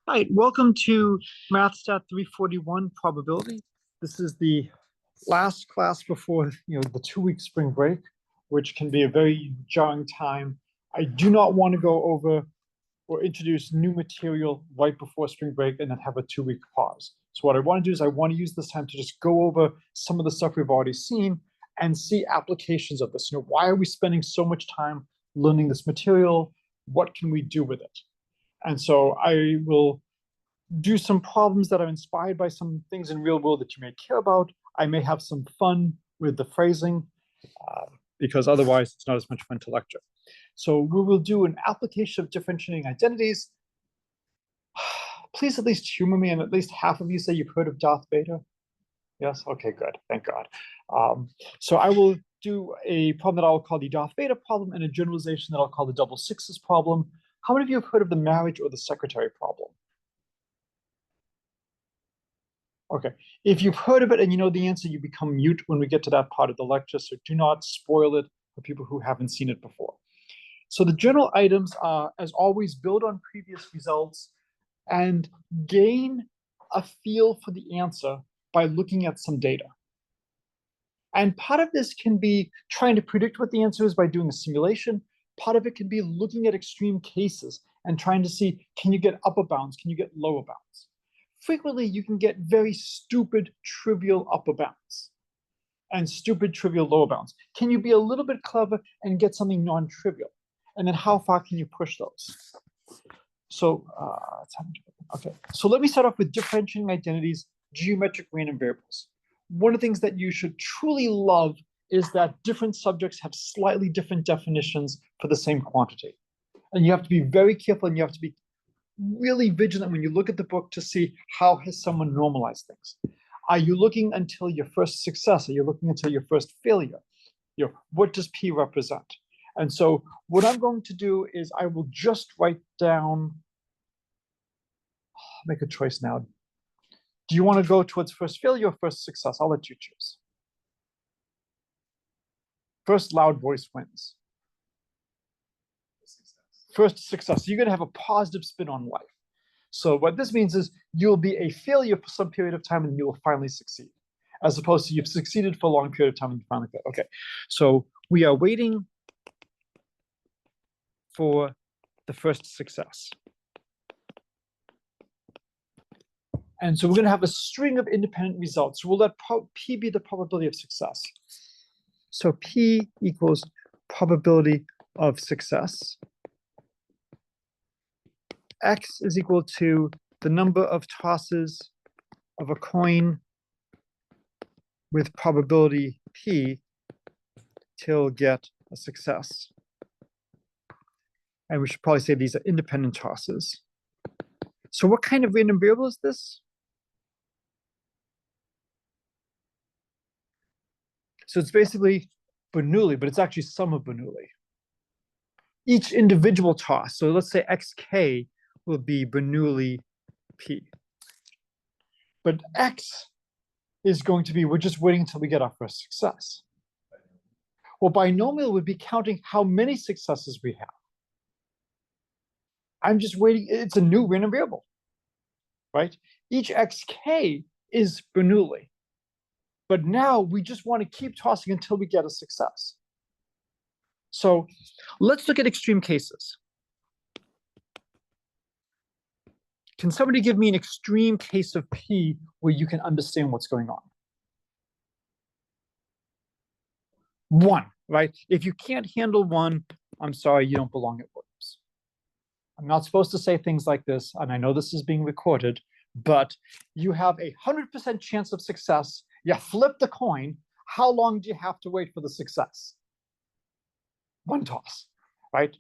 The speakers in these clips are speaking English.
All right, welcome to Math341 probability. This is the last class before the 2-week spring break, which can be a very jarring time. I do not want to go over or introduce new material right before spring break and then have a 2-week pause. So what I want to do is I want to use this time to just go over some of the stuff we've already seen and see applications of this. Why are we spending so much time learning this material? What can we do with it? And so I will do some problems that are inspired by some things in real world that you may care about. I may have some fun with the phrasing because otherwise it's not as much fun to lecture. So we will do an application of differentiating identities. Please at least humor me, and at least half of you say you've heard of Darth Vader. Yes? Okay, good. Thank God. So I will do a problem that I'll call the Darth Vader problem and a generalization that I'll call the double sixes problem. How many of you have heard of the marriage or the secretary problem? Okay, if you've heard of it and you know the answer, you become mute when we get to that part of the lecture, so do not spoil it for people who haven't seen it before. So the general items are, as always, build on previous results and gain a feel for the answer by looking at some data. And part of this can be trying to predict what the answer is by doing a simulation. Part of it can be looking at extreme cases and trying to see, can you get upper bounds? Can you get lower bounds? Frequently, you can get very stupid, trivial upper bounds and stupid, trivial lower bounds. Can you be a little bit clever and get something non-trivial? And then how far can you push those? So, okay. So let me start off with differentiating identities, geometric random variables. One of the things that you should truly love is that different subjects have slightly different definitions for the same quantity. And you have to be very careful, and you have to be really vigilant when you look at the book to see how has someone normalized things. Are you looking until your first success? Are you looking until your first failure? What does P represent? And so what I'm going to do is I will just write down, make a choice now. Do you want to go towards first failure or first success? I'll let you choose. First loud voice wins. First success. You're going to have a positive spin on life. So what this means is you'll be a failure for some period of time and you will finally succeed, as opposed to you've succeeded for a long period of time and you finally fail. Okay, so we are waiting for the first success. And so we're going to have a string of independent results. So we'll let P be the probability of success. So P equals probability of success. X is equal to the number of tosses of a coin with probability P till get a success. And we should probably say these are independent tosses. So what kind of random variable is this? So it's basically Bernoulli, but it's actually sum of Bernoulli. Each individual toss, so let's say xk will be Bernoulli P. But X is going to be, we're just waiting until we get our first success. Well, binomial would be counting how many successes we have. I'm just waiting, it's a new random variable, right? Each xk is Bernoulli. But now we just want to keep tossing until we get a success. So let's look at extreme cases. Can somebody give me an extreme case of P where you can understand what's going on? 1, right? If you can't handle 1, I'm sorry, you don't belong at Williams. I'm not supposed to say things like this, and I know this is being recorded, but you have 100% chance of success. You flip the coin. How long do you have to wait for the success? 1 toss, right?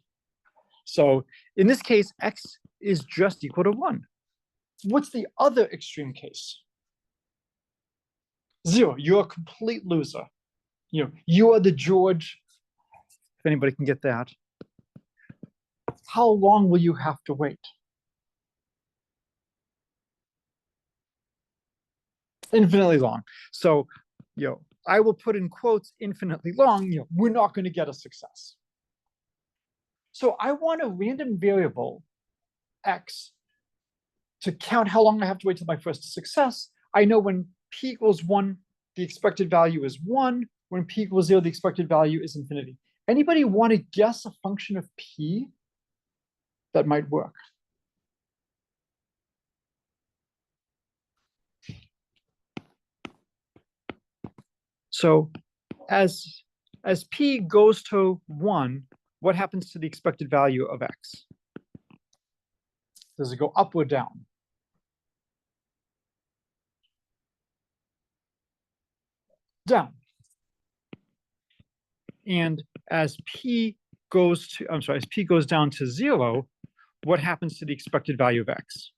So in this case, X is just equal to 1. What's the other extreme case? 0. You're a complete loser. You are the George, if anybody can get that. How long will you have to wait? Infinitely long. So, I will put in quotes infinitely long, we're not going to get a success. So I want a random variable, X, to count how long I have to wait till my first success, I know when p equals 1, the expected value is 1. When p equals 0, the expected value is infinity. Anybody want to guess a function of p that might work? So as p goes to 1, what happens to the expected value of x? Does it go up or down? Down. And as p goes down to 0, what happens to the expected value of x?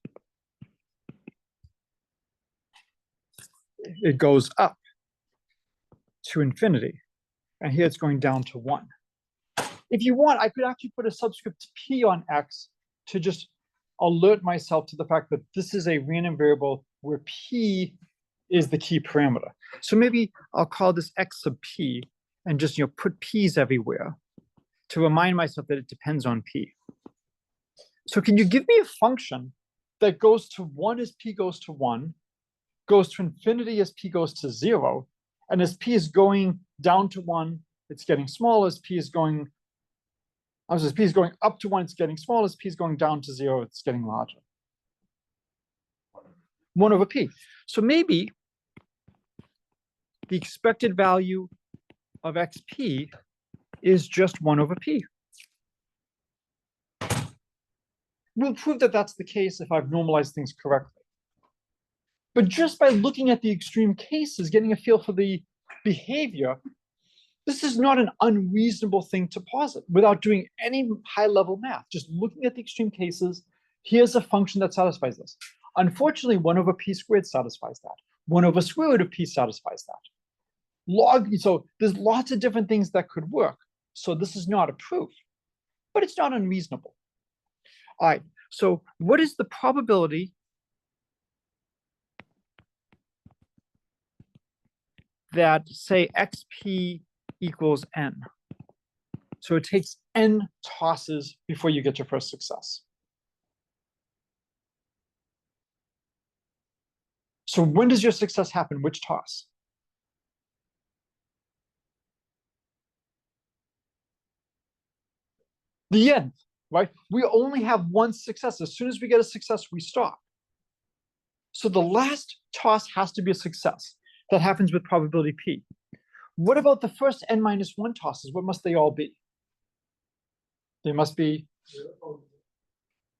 It goes up to infinity. And here it's going down to 1. If you want, I could actually put a subscript p on x to just alert myself to the fact that this is a random variable where p is the key parameter. So maybe I'll call this x sub p and just put p's everywhere to remind myself that it depends on p. So can you give me a function that goes to 1 as p goes to 1, goes to infinity as p goes to 0, and as p is going down to 1, it's getting small. As p is going up to 1, it's getting small. As p is going down to 0, it's getting larger. 1 over p. So maybe the expected value of xp is just 1 over p. We'll prove that that's the case if I've normalized things correctly. But just by looking at the extreme cases, getting a feel for the behavior, this is not an unreasonable thing to posit without doing any high-level math. Just looking at the extreme cases, here's a function that satisfies this. Unfortunately, 1 over p squared satisfies that. 1 over square root of p satisfies that. So there's lots of different things that could work. So this is not a proof, but it's not unreasonable. All right, so what is the probability that, say, xp equals n? So it takes n tosses before you get your first success. So when does your success happen? Which toss? The end, right? We only have one success. As soon as we get a success, we stop. So the last toss has to be a success. That happens with probability p. What about the first n minus 1 tosses? What must they all be? They must be...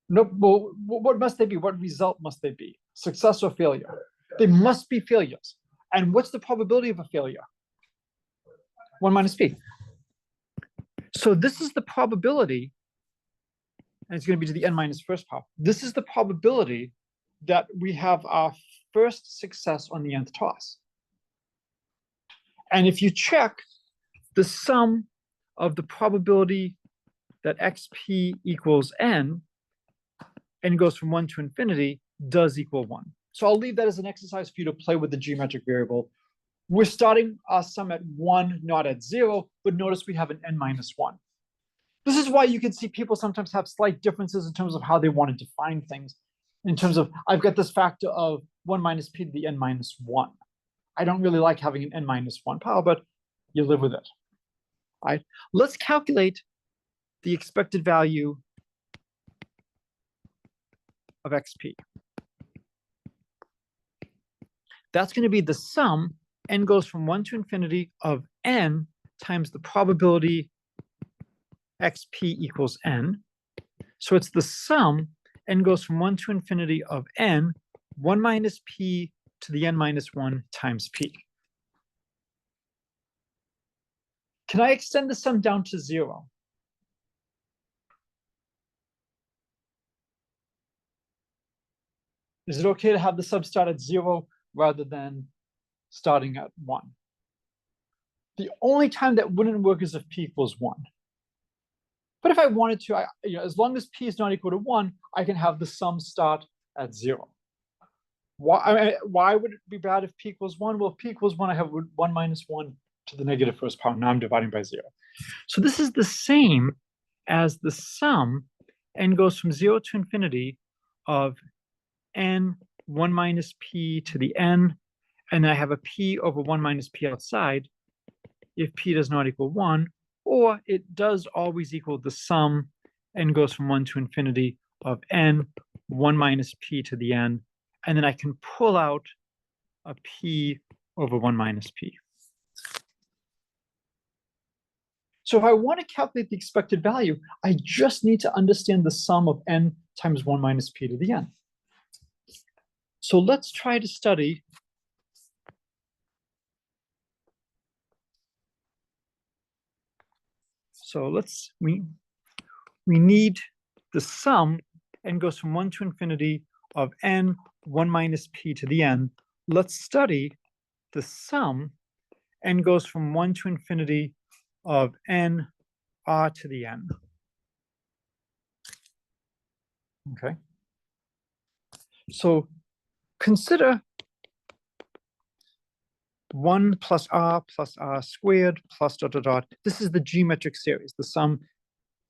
No, well, what must they be? What result must they be? Success or failure? They must be failures. And what's the probability of a failure? 1 minus p. So this is the probability, and it's going to be to the n minus first power. This is the probability that we have our first success on the nth toss. And if you check the sum of the probability that xp equals n, and goes from 1 to infinity, does equal 1. So I'll leave that as an exercise for you to play with the geometric variable. We're starting our sum at 1, not at 0, but notice we have an n minus 1. This is why you can see people sometimes have slight differences in terms of how they want to define things. In terms of, I've got this factor of 1 minus p to the n minus 1. I don't really like having an n minus 1 power, but you live with it. All right, let's calculate the expected value of xp. That's going to be the sum, n goes from 1 to infinity, of n times the probability xp equals n. So it's the sum, n goes from 1 to infinity, of n, 1 minus p to the n minus 1 times p. Can I extend the sum down to 0? Is it okay to have the sum start at 0 rather than starting at 1? The only time that wouldn't work is if p equals 1. But if I wanted to, as long as p is not equal to 1, I can have the sum start at 0. Why would it be bad if p equals 1? Well, if p equals 1, I have 1 minus 1 to the negative first power. Now I'm dividing by 0. So this is the same as the sum, n goes from 0 to infinity, of n 1 minus p to the n, and then I have a p over 1 minus p outside if p does not equal 1, or it does always equal the sum, n goes from 1 to infinity, of n 1 minus p to the n, and then I can pull out a p over 1 minus p. So if I want to calculate the expected value, I just need to understand the sum of n times 1 minus p to the n. So let's try to study we need the sum, n goes from 1 to infinity, of n 1 minus p to the n. Let's study the sum, n goes from 1 to infinity, of n r to the n. Okay. So consider 1 plus r squared plus dot dot dot. This is the geometric series. The sum,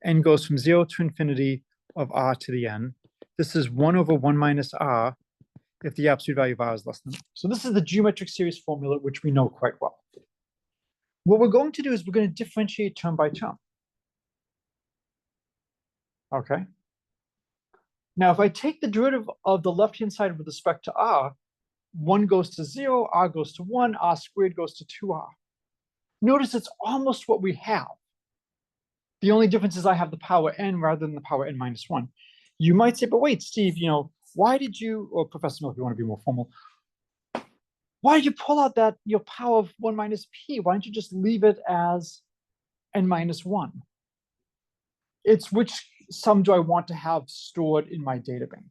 n goes from 0 to infinity, of r to the n. This is 1 over 1 minus r if the absolute value of r is less than. So this is the geometric series formula, which we know quite well. What we're going to do is we're going to differentiate term by term. Okay. Now, if I take the derivative of the left-hand side with respect to r, 1 goes to 0, r goes to 1, r squared goes to 2r. Notice it's almost what we have. The only difference is I have the power n rather than the power n minus 1. You might say, but wait, Steve, why did you, or Professor Mill, if you want to be more formal, why did you pull out that power of 1 minus p? Why don't you just leave it as n minus 1? It's which sum do I want to have stored in my data bank?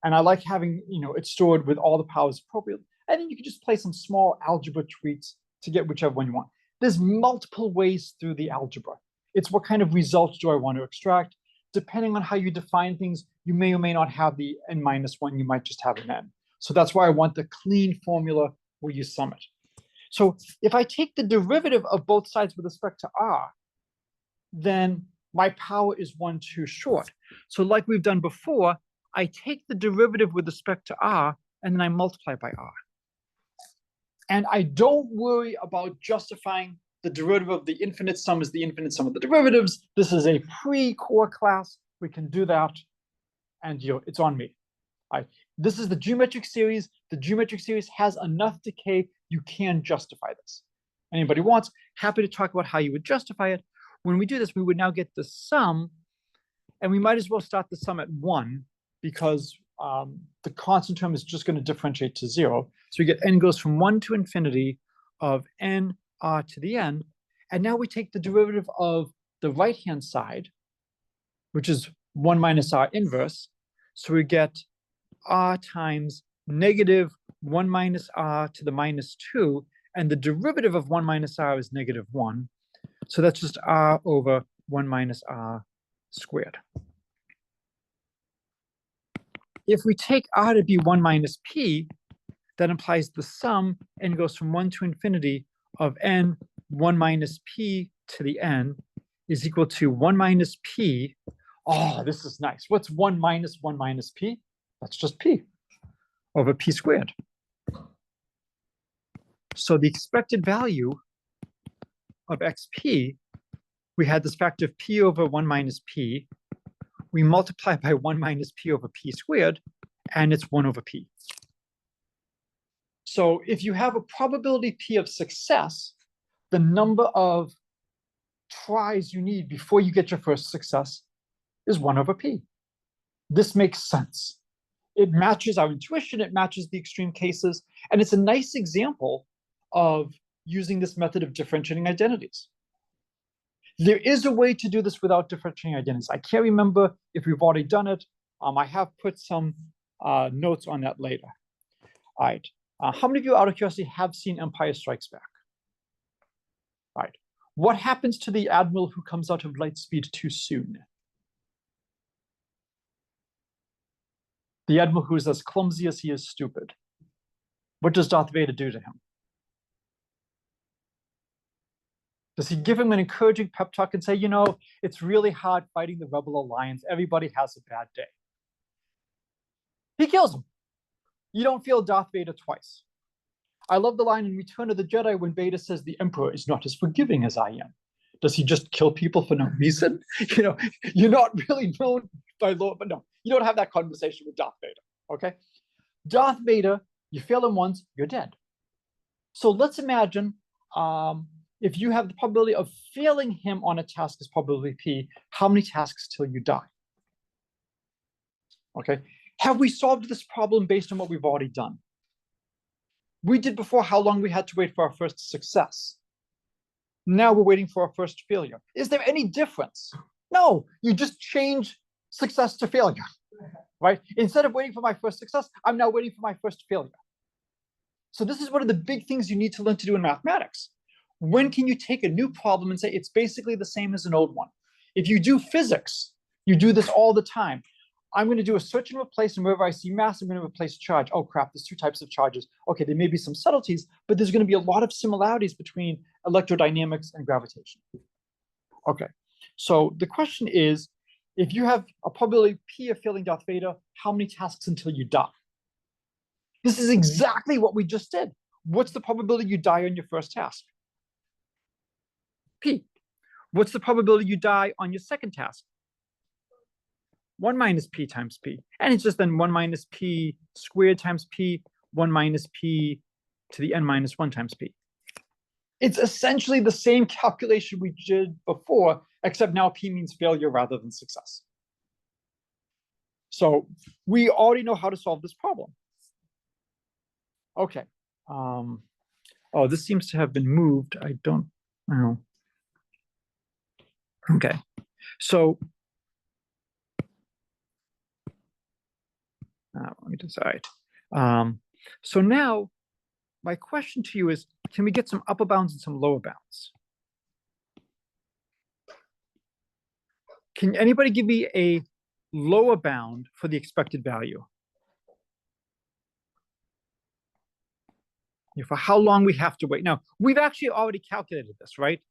And I like having it stored with all the powers appropriate. And then you can just play some small algebra tweaks to get whichever one you want. There's multiple ways through the algebra. It's what kind of results do I want to extract? Depending on how you define things, you may or may not have the n minus 1, you might just have an n. So that's why I want the clean formula where you sum it. So if I take the derivative of both sides with respect to r, then my power is 1 too short. So like we've done before, I take the derivative with respect to r, and then I multiply by r. And I don't worry about justifying the derivative of the infinite sum is the infinite sum of the derivatives. This is a pre-core class. We can do that, and it's on me. All right. This is the geometric series. The geometric series has enough decay. You can justify this. Anybody wants, happy to talk about how you would justify it. When we do this, we would now get the sum, and we might as well start the sum at 1 because the constant term is just going to differentiate to 0. So we get n goes from 1 to infinity of n r to the n. And now we take the derivative of the right-hand side, which is 1 minus r inverse. So we get r times negative 1 minus r to the minus 2. And the derivative of 1 minus r is negative 1. So that's just r over 1 minus r squared. If we take r to be 1 minus p, that implies the sum, n goes from 1 to infinity, of n 1 minus p to the n is equal to 1 minus p. Oh, this is nice. What's 1 minus p? That's just p over p squared. So the expected value of xp, we had this factor of p over 1 minus p. We multiply by 1 minus p over p squared, and it's 1 over p. So if you have a probability p of success, the number of tries you need before you get your first success is 1 over p. This makes sense. It matches our intuition, it matches the extreme cases, and it's a nice example of using this method of differentiating identities. There is a way to do this without differentiating identities. I can't remember if we've already done it. I have put some notes on that later. All right. How many of you, out of curiosity, have seen Empire Strikes Back? All right. What happens to the admiral who comes out of light speed too soon? The admiral who is as clumsy as he is stupid. What does Darth Vader do to him? Does he give him an encouraging pep talk and say, it's really hard fighting the Rebel Alliance. Everybody has a bad day. He kills him. You don't feel Darth Vader twice. I love the line in Return of the Jedi when Vader says the Emperor is not as forgiving as I am. Does he just kill people for no reason? You know, you're not really known by law, but no, you don't have that conversation with Darth Vader, okay? Darth Vader, you fail him once, you're dead. So let's imagine if you have the probability of failing him on a task is probability P, how many tasks till you die? Okay, have we solved this problem based on what we've already done? We did before how long we had to wait for our first success. Now we're waiting for our first failure. Is there any difference? No, you just change success to failure, right? Instead of waiting for my first success, I'm now waiting for my first failure. So this is one of the big things you need to learn to do in mathematics. When can you take a new problem and say it's basically the same as an old one? If you do physics, you do this all the time. I'm going to do a search and replace, and wherever I see mass, I'm going to replace charge. Oh crap, there's two types of charges. Okay, there may be some subtleties, but there's going to be a lot of similarities between electrodynamics and gravitation. Okay, so the question is, if you have a probability P of failing Darth Vader, how many tasks until you die? This is exactly what we just did. What's the probability you die on your first task? P. What's the probability you die on your second task? 1 minus P times P. And it's just then 1 minus P squared times P, 1 minus P to the n minus 1 times P. It's essentially the same calculation we did before, except now P means failure rather than success. So we already know how to solve this problem. Okay. Oh, this seems to have been moved. I don't know. Okay. So let me decide. So now my question to you is, can we get some upper bounds and some lower bounds? Can anybody give me a lower bound for the expected value? For how long we have to wait. Now, we've actually already calculated this, right?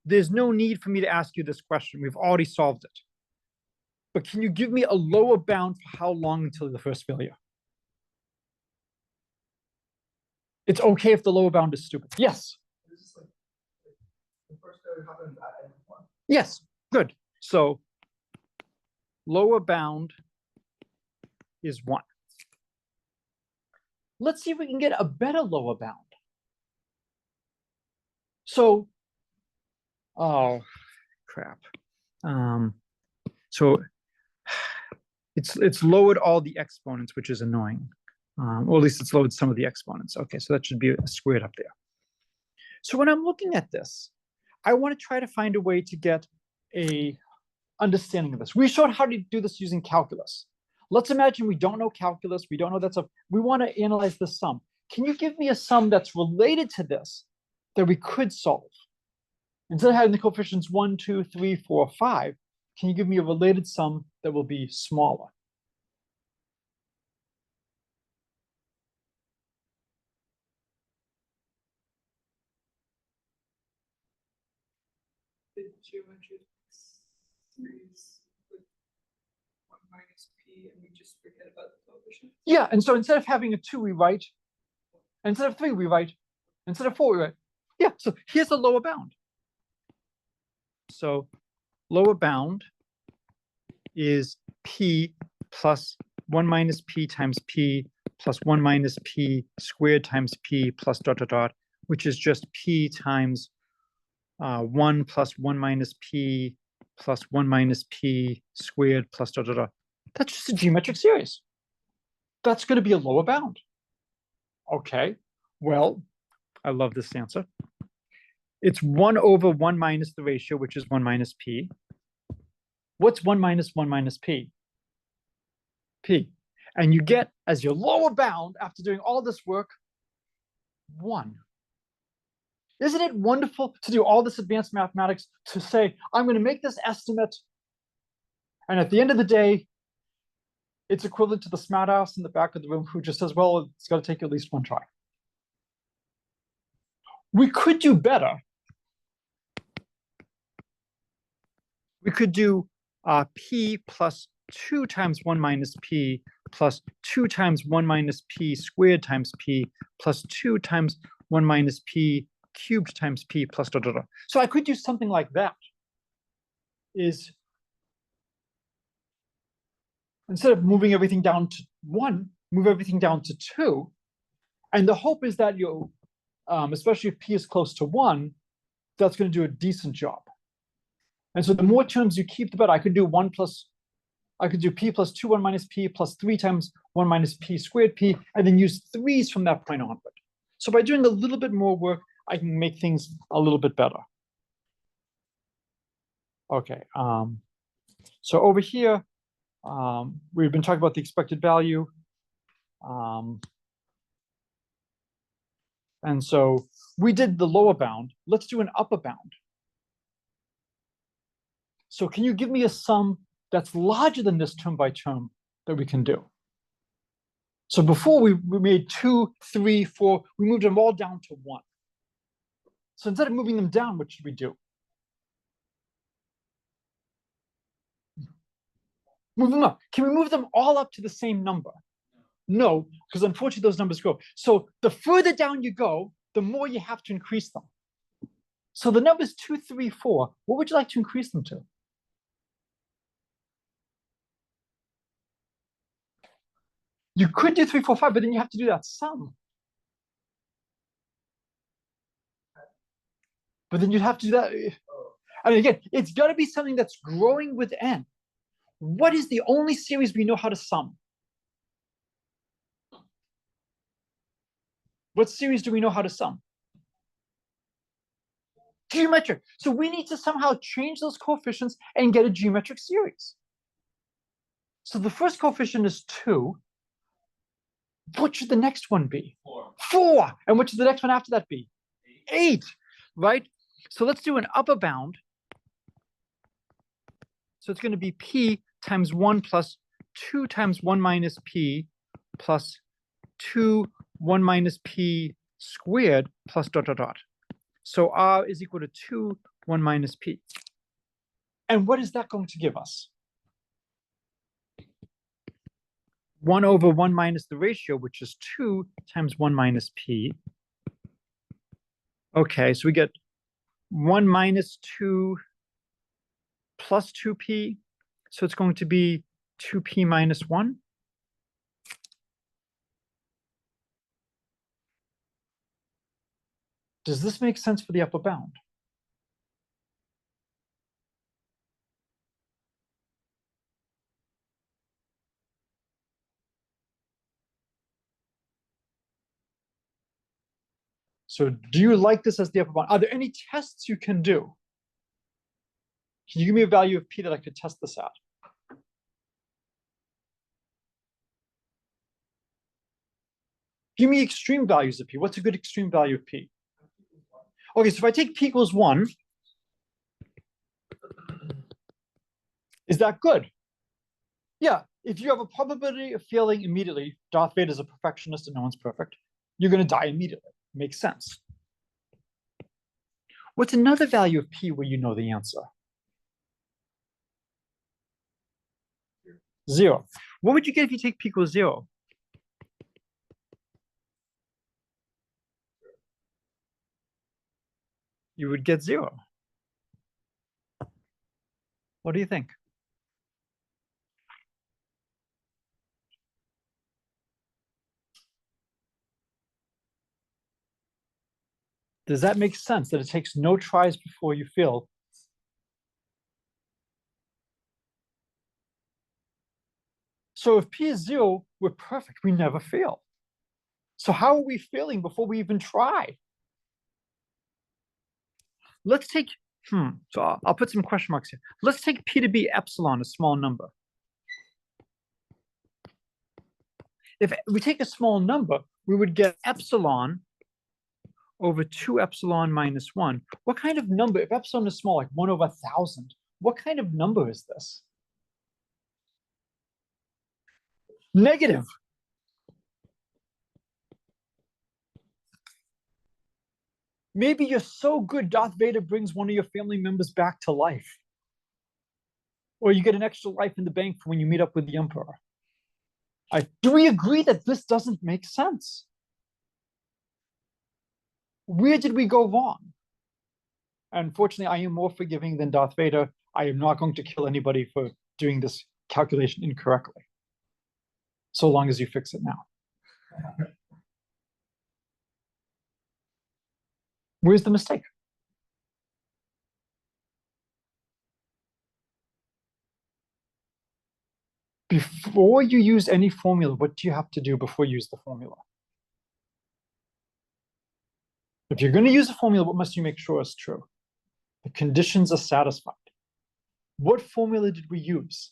There's no need for me to ask you this question. We've already solved it. But can you give me a lower bound for how long until the first failure? It's okay if the lower bound is stupid. Yes. Like the first failure happened at N1. Yes, good. So lower bound is 1. Let's see if we can get a better lower bound. So, oh, crap. So it's lowered all the exponents, which is annoying. Or at least it's lowered some of the exponents. Okay, so that should be a squared up there. So when I'm looking at this, I want to try to find a way to get a understanding of this. We showed how to do this using calculus. Let's imagine we don't know calculus. We don't know that stuff. We want to analyze the sum. Can you give me a sum that's related to this that we could solve? Instead of having the coefficients 1, 2, 3, 4, 5, can you give me a related sum that will be smaller? The geometric series with 1 minus P, and we just forget about the coefficient? Yeah, and so instead of having a 2, we write, instead of 3, we write, instead of 4, we write. Yeah, so here's the lower bound. So lower bound is P plus 1 minus P times P plus 1 minus P squared times P plus dot, dot, dot, which is just P times 1 plus 1 minus P plus 1 minus P squared plus dot, dot, dot. That's just a geometric series. That's going to be a lower bound. Okay, well, I love this answer. It's 1 over 1 minus the ratio, which is 1 minus P. What's 1 minus 1 minus P? P. And you get, as your lower bound, after doing all this work, 1. Isn't it wonderful to do all this advanced mathematics to say, I'm going to make this estimate, and at the end of the day, it's equivalent to the smartass in the back of the room who just says, well, it's got to take at least 1 try. We could do better. We could do P plus 2 times 1 minus P plus 2 times 1 minus p squared times p plus 2 times 1 minus p cubed times p plus dot, dot, dot. So I could do something like that. Is instead of moving everything down to 1, move everything down to 2. And the hope is that you'll, especially if p is close to 1, that's going to do a decent job. And so the more terms you keep, the better. I could do p plus 2 1 minus p plus 3 times 1 minus p squared p, and then use 3s from that point onward. So by doing a little bit more work, I can make things a little bit better. Okay, so over here, we've been talking about the expected value. And so we did the lower bound. Let's do an upper bound. So can you give me a sum that's larger than this term by term that we can do? So before we made 2, 3, 4, we moved them all down to 1. So instead of moving them down, what should we do? Move them up. Can we move them all up to the same number? No, because unfortunately those numbers grow. So the further down you go, the more you have to increase them. So the numbers 2, 3, 4, what would you like to increase them to? You could do 3, 4, 5, but then you have to do that sum. But then you'd have to do that. I mean, again, it's got to be something that's growing with n. What is the only series we know how to sum? What series do we know how to sum? Geometric. So we need to somehow change those coefficients and get a geometric series. So the first coefficient is 2. What should the next one be? 4. And what should the next one after that be? 8, right? So let's do an upper bound. So it's going to be p times 1 plus 2 times 1 minus p plus 2 1 minus p squared plus dot, dot, dot. So r is equal to 2 1 minus p. And what is that going to give us? 1 over 1 minus the ratio, which is 2 times 1 minus p. Okay, so we get 1 minus 2 plus 2p. So it's going to be 2p minus 1. Does this make sense for the upper bound? So do you like this as the upper bound? Are there any tests you can do? Can you give me a value of p that I could test this at? Give me extreme values of p. What's a good extreme value of p? Okay, so if I take p equals 1, is that good? Yeah, if you have a probability of failing immediately, Darth Vader is a perfectionist and no one's perfect, you're going to die immediately. Makes sense. What's another value of p where you know the answer? 0. What would you get if you take p equals 0? You would get 0. What do you think? Does that make sense that it takes no tries before you fail? So if p is 0, we're perfect. We never fail. So how are we failing before we even try? Let's take, so I'll put some question marks here. Let's take p to be epsilon, a small number. If we take a small number, we would get epsilon over 2 epsilon minus 1. What kind of number, if epsilon is small, like 1 over 1,000, what kind of number is this? Negative. Maybe you're so good, Darth Vader brings one of your family members back to life. Or you get an extra life in the bank for when you meet up with the Emperor. Do we agree that this doesn't make sense? Where did we go wrong? Unfortunately, I am more forgiving than Darth Vader. I am not going to kill anybody for doing this calculation incorrectly, so long as you fix it now. Where's the mistake? Before you use any formula, what do you have to do before you use the formula? If you're going to use a formula, what must you make sure is true? The conditions are satisfied. What formula did we use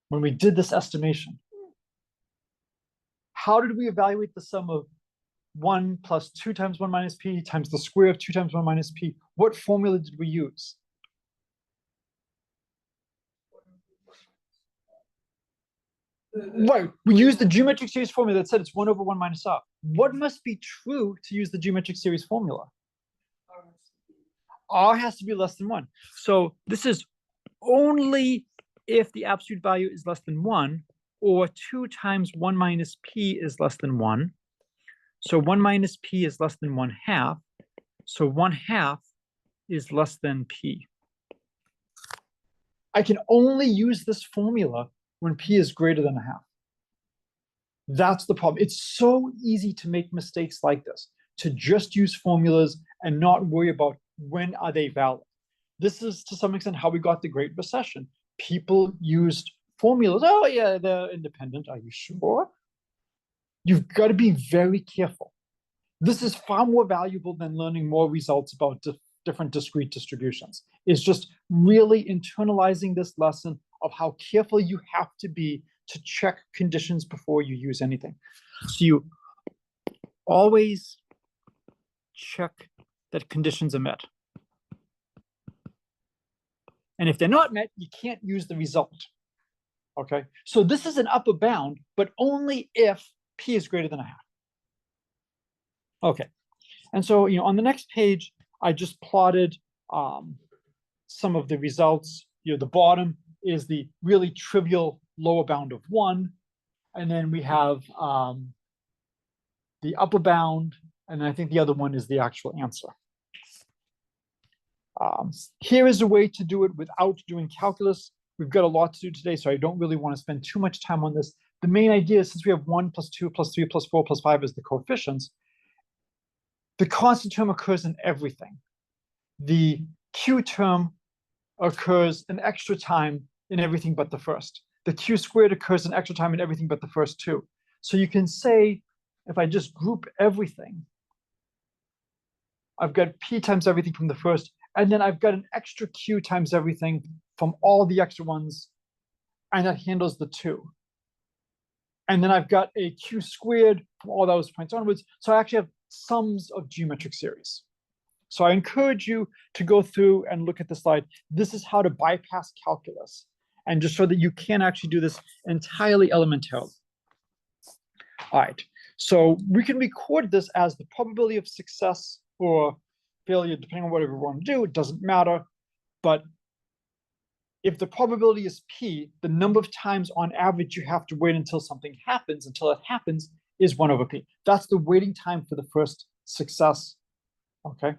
when we did this estimation? How did we evaluate the sum of 1 plus 2 times 1 minus p times the square of 2 times 1 minus p? What formula did we use? Right, we used the geometric series formula that said it's 1 over 1 minus r. What must be true to use the geometric series formula? R has to be less than 1. So this is only if the absolute value is less than 1, or 2 times 1 minus p is less than 1. So 1 minus p is less than 1/2. So 1/2 is less than p. I can only use this formula when p is greater than 1/2. That's the problem. It's so easy to make mistakes like this, to just use formulas and not worry about when are they valid. This is to some extent how we got the Great Recession. People used formulas. Oh yeah, they're independent. Are you sure? You've got to be very careful. This is far more valuable than learning more results about different discrete distributions. It's just really internalizing this lesson of how careful you have to be to check conditions before you use anything. So you always check that conditions are met. And if they're not met, you can't use the result. Okay, so this is an upper bound, but only if p is greater than 1/2. Okay, and so on the next page, I just plotted some of the results. The bottom is the really trivial lower bound of 1, and then we have the upper bound, and I think the other one is the actual answer. Here is a way to do it without doing calculus. We've got a lot to do today, so I don't really want to spend too much time on this. The main idea is, since we have 1 plus 2 plus 3 plus 4 plus 5 as the coefficients, the constant term occurs in everything. The q term occurs an extra time in everything but the first. The q squared occurs an extra time in everything but the first two. So you can say, if I just group everything, I've got p times everything from the first, and then I've got an extra q times everything from all the extra ones, and that handles the 2. And then I've got a q squared from all those points onwards. So I actually have sums of geometric series. So I encourage you to go through and look at the slide. This is how to bypass calculus, and just so that you can actually do this entirely elementarily. All right, so we can record this as the probability of success or failure, depending on whatever we want to do. It doesn't matter. But if the probability is p, the number of times on average you have to wait until something happens, until it happens, is 1 over p. That's the waiting time for the first success. Okay.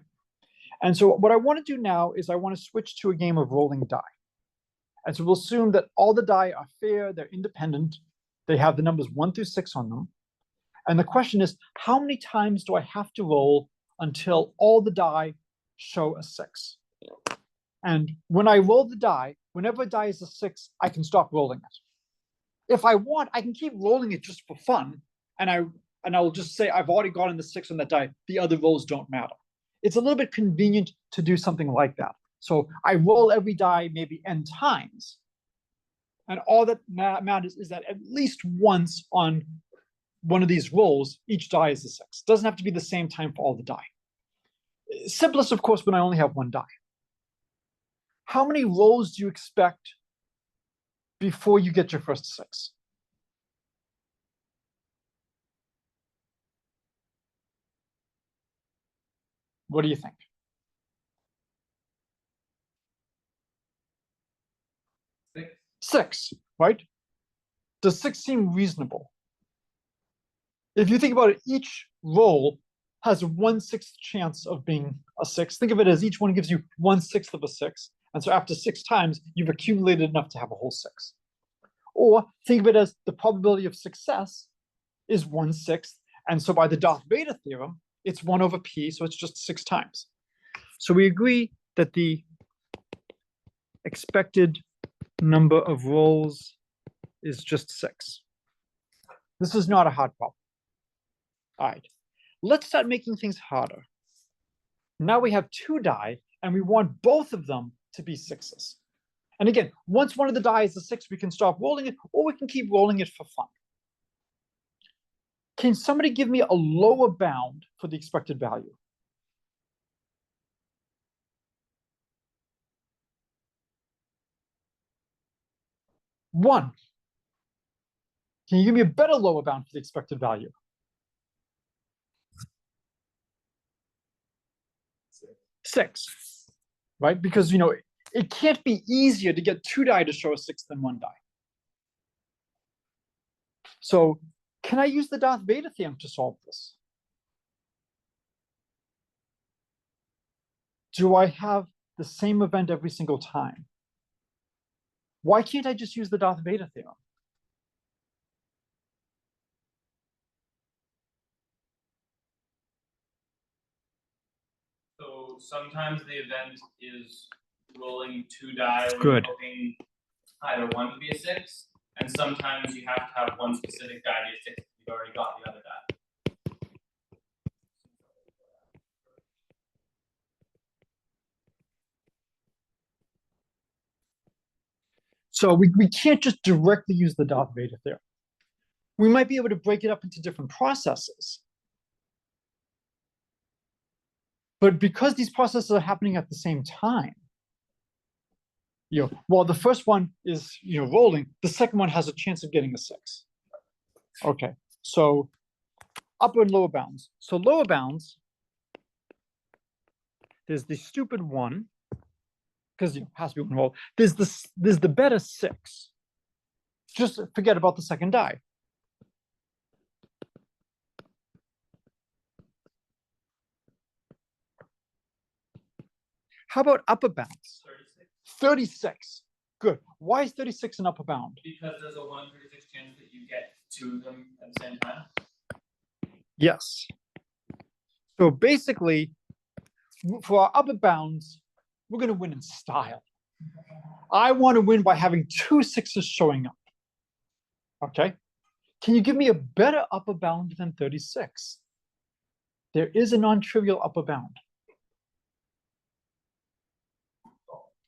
And so what I want to do now is I want to switch to a game of rolling die. And so we'll assume that all the die are fair, they're independent, they have the numbers 1 through 6 on them. And the question is, how many times do I have to roll until all the die show a 6? And when I roll the die, whenever a die is a 6, I can stop rolling it. If I want, I can keep rolling it just for fun, and I'll just say I've already gotten the 6 on that die. The other rolls don't matter. It's a little bit convenient to do something like that. So I roll every die maybe n times, and all that matters is that at least once on one of these rolls, each die is a 6. Doesn't have to be the same time for all the die. Simplest, of course, when I only have one die. How many rolls do you expect before you get your first 6? What do you think? 6, right? Does 6 seem reasonable? If you think about it, each roll has a 1/6 chance of being a 6. Think of it as each one gives you 1/6 of a 6. And so after 6 times, you've accumulated enough to have a whole 6. Or think of it as the probability of success is 1/6. And so by the DarthVader theorem, it's 1 over p, so it's just 6 times. So we agree that the expected number of rolls is just 6. This is not a hard problem. All right, let's start making things harder. Now we have 2 die, and we want both of them to be 6s. And again, once one of the die is a 6, we can stop rolling it, or we can keep rolling it for fun. Can somebody give me a lower bound for the expected value? One. Can you give me a better lower bound for the expected value? 6, right? Because, it can't be easier to get 2 die to show a 6 than 1 die. So can I use the DarthVader theorem to solve this? Do I have the same event every single time? Why can't I just use the DarthVader theorem? So sometimes the event is rolling 2 die and Good. hoping either one to be a 6, and sometimes you have to have one specific die be a 6 if you've already got the other die. So we can't just directly use the DarthVader theorem. We might be able to break it up into different processes. But because these processes are happening at the same time, while the first one is rolling, the second one has a chance of getting a 6. Okay, so upper and lower bounds. So lower bounds, there's the stupid 1, because it has to be 1 roll. There's the better 6. Just forget about the second die. How about upper bounds? 36. Good. Why is 36 an upper bound? Because there's a 1 in 36 chance that you get 2 of them at the same time. Yes. So basically, for our upper bounds, we're going to win in style. I want to win by having 2 6s showing up. Okay. Can you give me a better upper bound than 36? There is a non-trivial upper bound.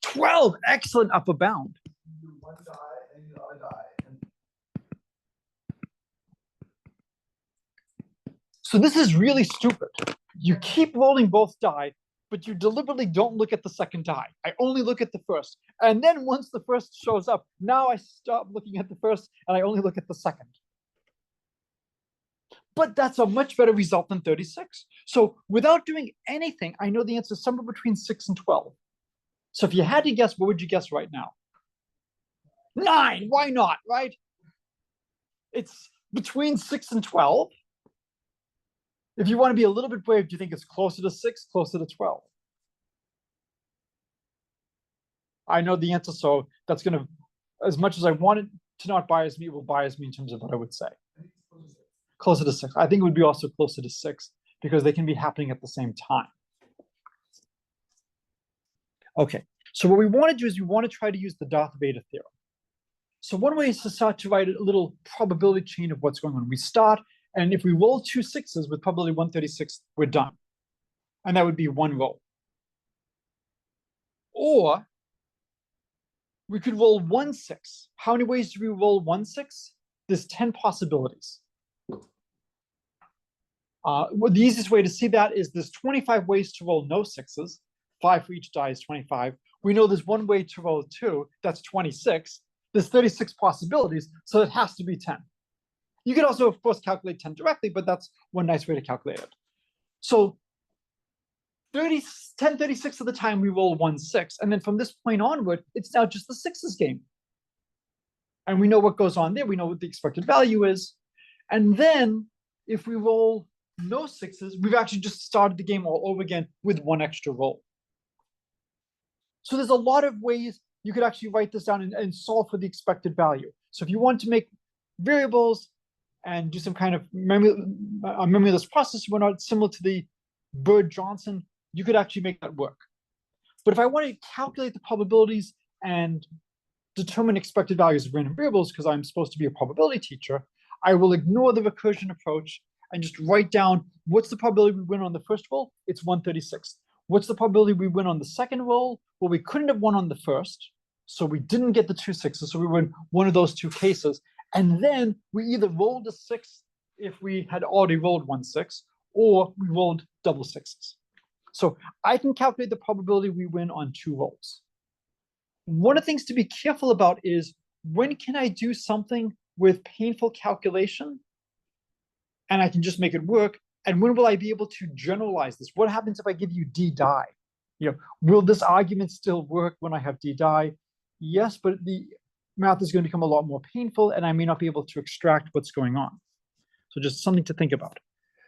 12, excellent upper bound. One die and the other die. So this is really stupid. You keep rolling both die, but you deliberately don't look at the second die. I only look at the first. And then once the first shows up, now I stop looking at the first and I only look at the second. But that's a much better result than 36. So without doing anything, I know the answer is somewhere between 6 and 12. So if you had to guess, what would you guess right now? 9, why not, right? It's between 6 and 12. If you want to be a little bit brave, do you think it's closer to 6, closer to 12? I know the answer, so that's going to, as much as I want it to not bias me, it will bias me in terms of what I would say. Closer to 6. I think it would be also closer to 6 because they can be happening at the same time. Okay, so what we want to do is we want to try to use the DarthVader theorem. So one way is to start to write a little probability chain of what's going on. We start, and if we roll 2 6s with probability 1/36, we're done. And that would be 1 roll. Or we could roll 1 6. How many ways do we roll 1 6? There's 10 possibilities. Well, the easiest way to see that is there's 25 ways to roll no 6s. 5 for each die is 25. We know there's 1 way to roll 2, that's 26. There's 36 possibilities, so it has to be 10. You could also, of course, calculate 10 directly, but that's one nice way to calculate it. So 10/36 of the time we roll 1 6, and then from this point onward, it's now just the 6s game. And we know what goes on there. We know what the expected value is. And then if we roll no sixes, we've actually just started the game all over again with one extra roll. So there's a lot of ways you could actually write this down and solve for the expected value. So if you want to make variables and do some kind of memoryless process, we're not similar to the Bird-Johnson, you could actually make that work. But if I want to calculate the probabilities and determine expected values of random variables, because I'm supposed to be a probability teacher, I will ignore the recursion approach and just write down what's the probability we win on the first roll? It's 1/36. What's the probability we win on the second roll? Well, we couldn't have won on the first, so we didn't get the 2 6s, so we win one of those two cases. And then we either rolled a 6 if we had already rolled 1 6, or we rolled double 6s. So I can calculate the probability we win on 2 rolls. One of the things to be careful about is, when can I do something with painful calculation and I can just make it work? And when will I be able to generalize this? What happens if I give you D die? Will this argument still work when I have D die? Yes, but the math is going to become a lot more painful and I may not be able to extract what's going on. So just something to think about.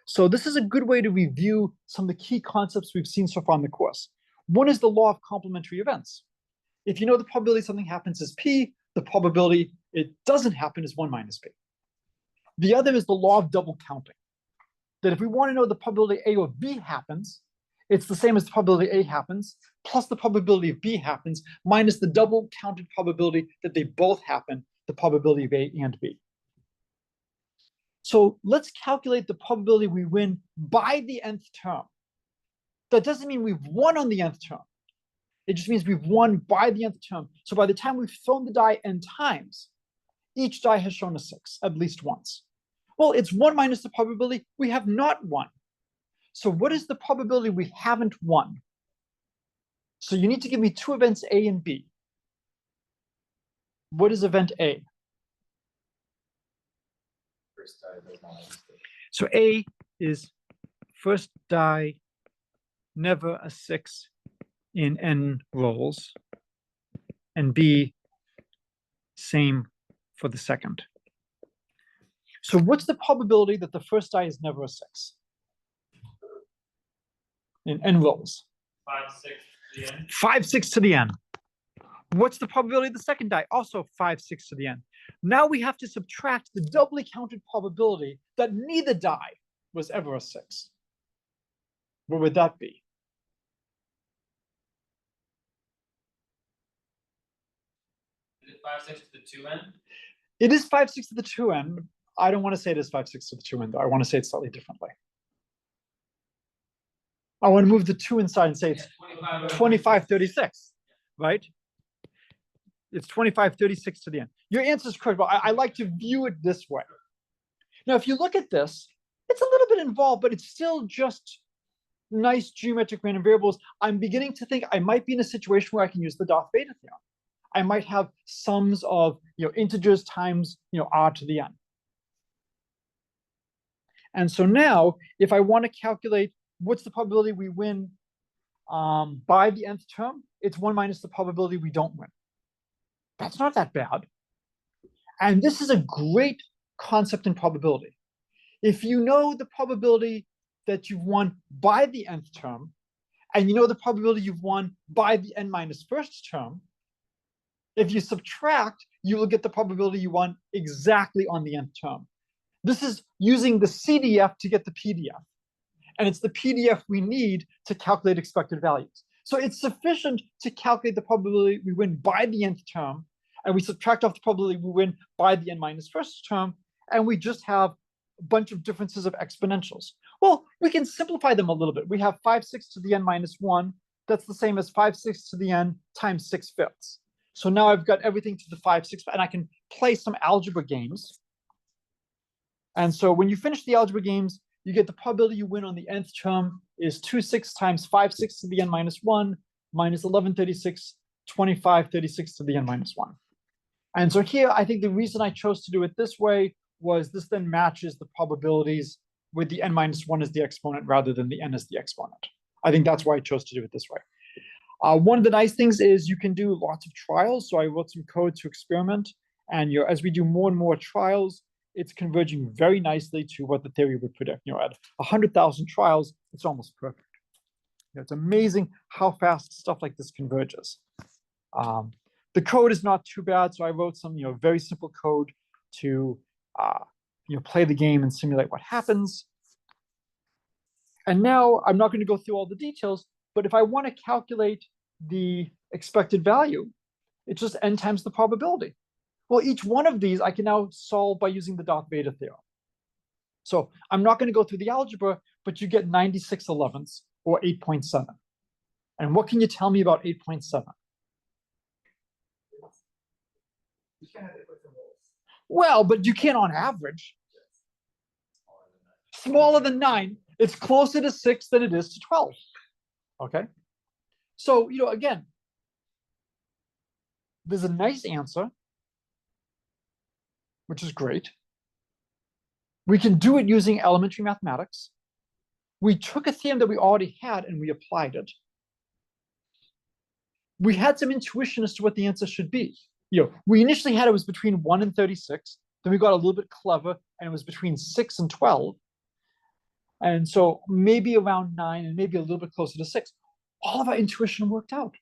So this is a good way to review some of the key concepts we've seen so far in the course. One is the law of complementary events. If you know the probability something happens is P, the probability it doesn't happen is 1 minus P. The other is the law of double counting. That if we want to know the probability A or B happens, it's the same as the probability A happens, plus the probability of B happens, minus the double counted probability that they both happen, the probability of A and B. So let's calculate the probability we win by the nth term. That doesn't mean we've won on the nth term. It just means we've won by the nth term. So by the time we've thrown the die n times, each die has shown a 6 at least once. Well, it's 1 minus the probability we have not won. So what is the probability we haven't won? So you need to give me 2 events A and B. What is event A? First die does not have a six. So A is first die, never a 6 in n rolls, and B, same for the second. So what's the probability that the first die is never a 6 in n rolls? 5 6 to the end. 5 6 to the n. What's the probability of the second die? Also 5 6 to the n. Now we have to subtract the doubly counted probability that neither die was ever a 6. What would that be? Is it 5 6 to the 2n? It is 5 6 to the 2n. I don't want to say it is 5 6 to the 2n, though. I want to say it slightly differently. I want to move the 2 inside and say it's 25 36, right? It's 25 36 to the n. Your answer is correct, but I like to view it this way. Now, if you look at this, it's a little bit involved, but it's still just nice geometric random variables. I'm beginning to think I might be in a situation where I can use the DarthVader theorem. I might have sums of integers times r to the n. And so now, if I want to calculate what's the probability we win by the nth term, it's 1 minus the probability we don't win. That's not that bad. And this is a great concept in probability. If you know the probability that you've won by the nth term, and you know the probability you've won by the n minus first term, if you subtract, you will get the probability you won exactly on the nth term. This is using the CDF to get the PDF. And it's the PDF we need to calculate expected values. So it's sufficient to calculate the probability we win by the nth term, and we subtract off the probability we win by the n minus first term, and we just have a bunch of differences of exponentials. Well, we can simplify them a little bit. We have 5 6 to the n minus 1. That's the same as 5 6 to the n times 6/5. So now I've got everything to the 5 6, and I can play some algebra games. And so when you finish the algebra games, you get the probability you win on the nth term is 2 6 times 5 6 to the n minus 1 minus 11 36, 25 36 to the n minus 1. And so here, I think the reason I chose to do it this way was this then matches the probabilities with the n minus 1 as the exponent rather than the n as the exponent. I think that's why I chose to do it this way. One of the nice things is you can do lots of trials. So I wrote some code to experiment. And as we do more and more trials, it's converging very nicely to what the theory would predict. You know, at 100,000 trials, it's almost perfect. You know, it's amazing how fast stuff like this converges. The code is not too bad, so I wrote some, you know, very simple code to, you know, play the game and simulate what happens. And now I'm not going to go through all the details, but if I want to calculate the expected value, it's just n times the probability. Well, each one of these I can now solve by using the DarthVader theorem. So I'm not going to go through the algebra, but you get 96/11ths or 8.7. And what can you tell me about 8.7? You can't have it with the rolls. Well, but you can on average. Smaller than 9. It's closer to 6 than it is to 12. Okay. So, you know, again, there's a nice answer, which is great. We can do it using elementary mathematics. We took a theorem that we already had and we applied it. We had some intuition as to what the answer should be. You know, we initially had it was between 1 and 36. Then we got a little bit clever and it was between 6 and 12. And so maybe around 9 and maybe a little bit closer to 6. All of our intuition worked out.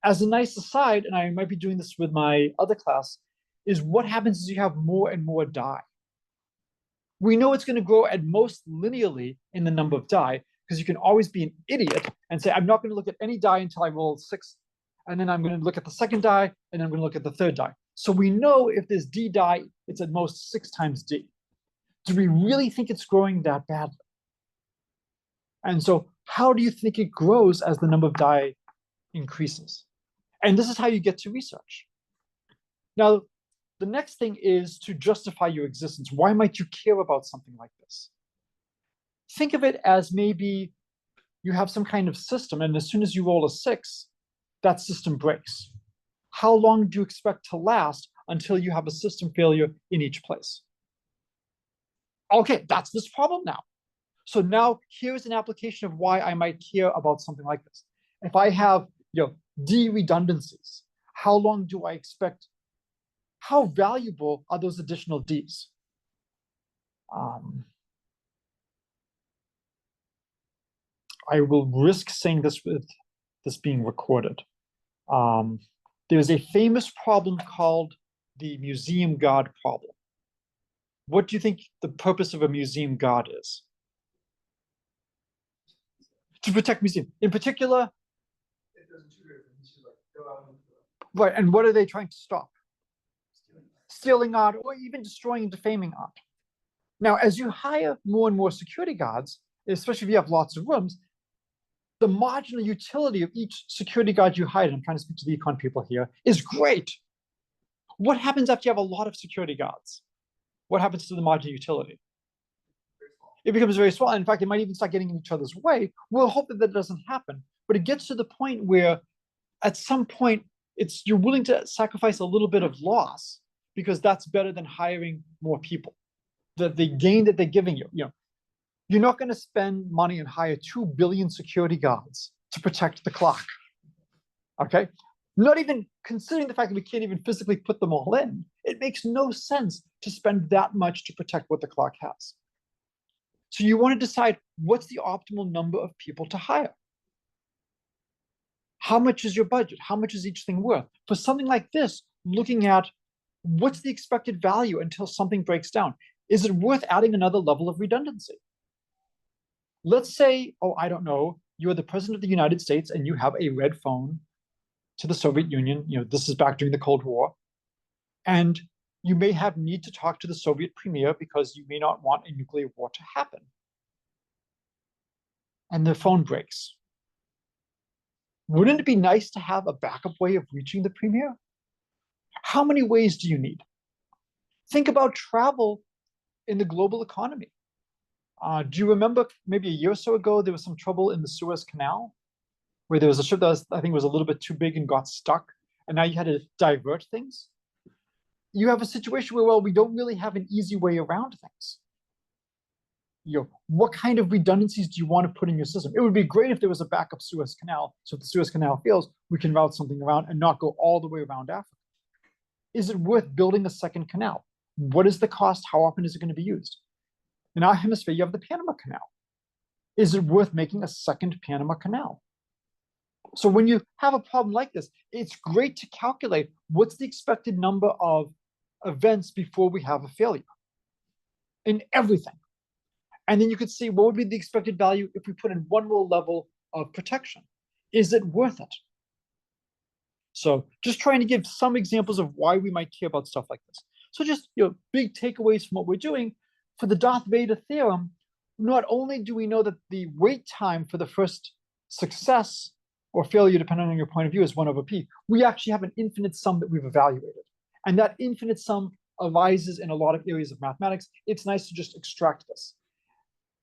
As a nice aside, and I might be doing this with my other class, is what happens is you have more and more die. We know it's going to grow at most linearly in the number of die, because you can always be an idiot and say, I'm not going to look at any die until I roll 6, and then I'm going to look at the second die, and then I'm going to look at the third die. So we know if there's d die, it's at most 6 times d. Do we really think it's growing that badly? And so how do you think it grows as the number of die increases? And this is how you get to research. Now, the next thing is to justify your existence. Why might you care about something like this? Think of it as maybe you have some kind of system, and as soon as you roll a 6, that system breaks. How long do you expect to last until you have a system failure in each place? Okay, that's this problem now. So now here's an application of why I might care about something like this. If I have, you know, D redundancies, how long do I expect? How valuable are those additional Ds? I will risk saying this with this being recorded. There's a famous problem called the museum guard problem. What do you think the purpose of a museum guard is? To protect museum. In particular, right, and what are they trying to stop? Stealing art, or even destroying and defaming art. Now, as you hire more and more security guards, especially if you have lots of rooms, the marginal utility of each security guard you hire, and I'm trying to speak to the econ people here, is great. What happens after you have a lot of security guards? What happens to the marginal utility? It becomes very small. In fact, it might even start getting in each other's way. We'll hope that that doesn't happen. But it gets to the point where at some point, you're willing to sacrifice a little bit of loss because that's better than hiring more people. The gain that they're giving you, you're not going to spend money and hire 2 billion security guards to protect the clock. Okay? Not even considering the fact that we can't even physically put them all in. It makes no sense to spend that much to protect what the clock has. So you want to decide what's the optimal number of people to hire. How much is your budget? How much is each thing worth? For something like this, looking at what's the expected value until something breaks down. Is it worth adding another level of redundancy? Let's say, oh, I don't know, you're the president of the United States and you have a red phone to the Soviet Union. This is back during the Cold War. And you may have need to talk to the Soviet premier because you may not want a nuclear war to happen. And the phone breaks. Wouldn't it be nice to have a backup way of reaching the premier? How many ways do you need? Think about travel in the global economy. Do you remember maybe a year or so ago, there was some trouble in the Suez Canal where there was a ship that I think was a little bit too big and got stuck, and now you had to divert things? You have a situation where, well, we don't really have an easy way around things. What kind of redundancies do you want to put in your system? It would be great if there was a backup Suez Canal, so if the Suez Canal fails, we can route something around and not go all the way around Africa. Is it worth building a second canal? What is the cost? How often is it going to be used? In our hemisphere, you have the Panama Canal. Is it worth making a second Panama Canal? So when you have a problem like this, it's great to calculate what's the expected number of events before we have a failure in everything. And then you could see what would be the expected value if we put in one more level of protection. Is it worth it? So just trying to give some examples of why we might care about stuff like this. So just big takeaways from what we're doing. For the Darth Vader theorem, not only do we know that the wait time for the first success or failure, depending on your point of view, is 1 over p, we actually have an infinite sum that we've evaluated. And that infinite sum arises in a lot of areas of mathematics. It's nice to just extract this.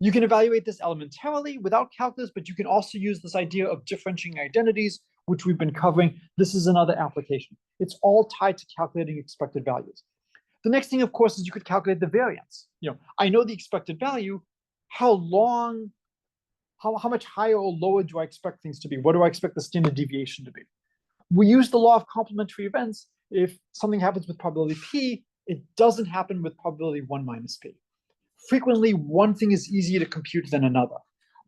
You can evaluate this elementarily without calculus, but you can also use this idea of differentiating identities, which we've been covering. This is another application. It's all tied to calculating expected values. The next thing, of course, is you could calculate the variance. I know the expected value. How much higher or lower do I expect things to be? What do I expect the standard deviation to be? We use the law of complementary events. If something happens with probability p, it doesn't happen with probability 1 minus p. Frequently, one thing is easier to compute than another.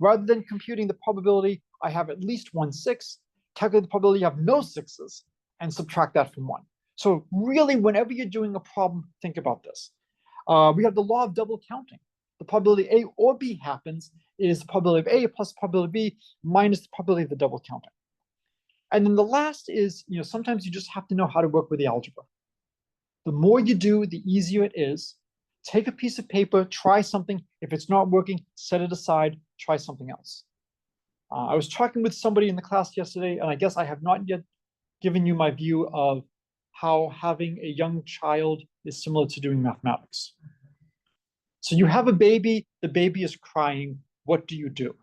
Rather than computing the probability I have at least 1 6, calculate the probability you have no 6s and subtract that from 1. So really, whenever you're doing a problem, think about this. We have the law of double counting. The probability A or B happens is the probability of A plus the probability of B minus the probability of the double counting. And then the last is, sometimes you just have to know how to work with the algebra. The more you do, the easier it is. Take a piece of paper, try something. If it's not working, set it aside, try something else. I was talking with somebody in the class yesterday, and I guess I have not yet given you my view of how having a young child is similar to doing mathematics. So you have a baby, the baby is crying. What do you do?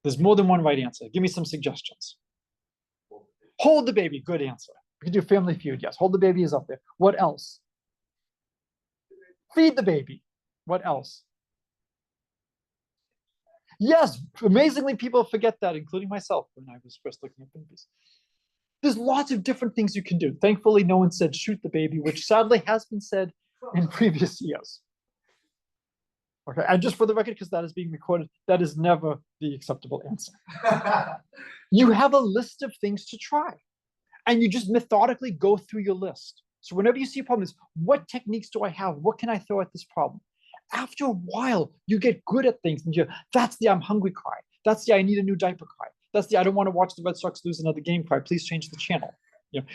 There's more than one right answer. Give me some suggestions. Hold the baby, good answer. We can do Family Feud, yes. Hold the baby is up there. What else? Feed the baby. What else? Yes, amazingly, people forget that, including myself when I was first looking at babies. There's lots of different things you can do. Thankfully, no one said shoot the baby, which sadly has been said in previous years. Okay, and just for the record, because that is being recorded, that is never the acceptable answer. You have a list of things to try, and you just methodically go through your list. So whenever you see a problem, it's what techniques do I have? What can I throw at this problem? After a while, you get good at things, and that's the I'm hungry cry. That's the I need a new diaper cry. That's the I don't want to watch the Red Sox lose another game cry. Please change the channel.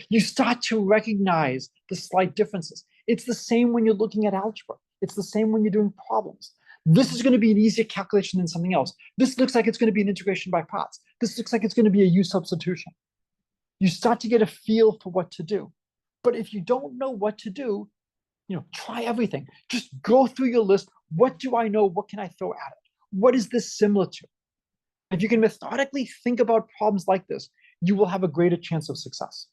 You start to recognize the slight differences. It's the same when you're looking at algebra. It's the same when you're doing problems. This is going to be an easier calculation than something else. This looks like it's going to be an integration by parts. This looks like it's going to be a U substitution. You start to get a feel for what to do. But if you don't know what to do, try everything. Just go through your list. What do I know? What can I throw at it? What is this similar to? If you can methodically think about problems like this, you will have a greater chance of success.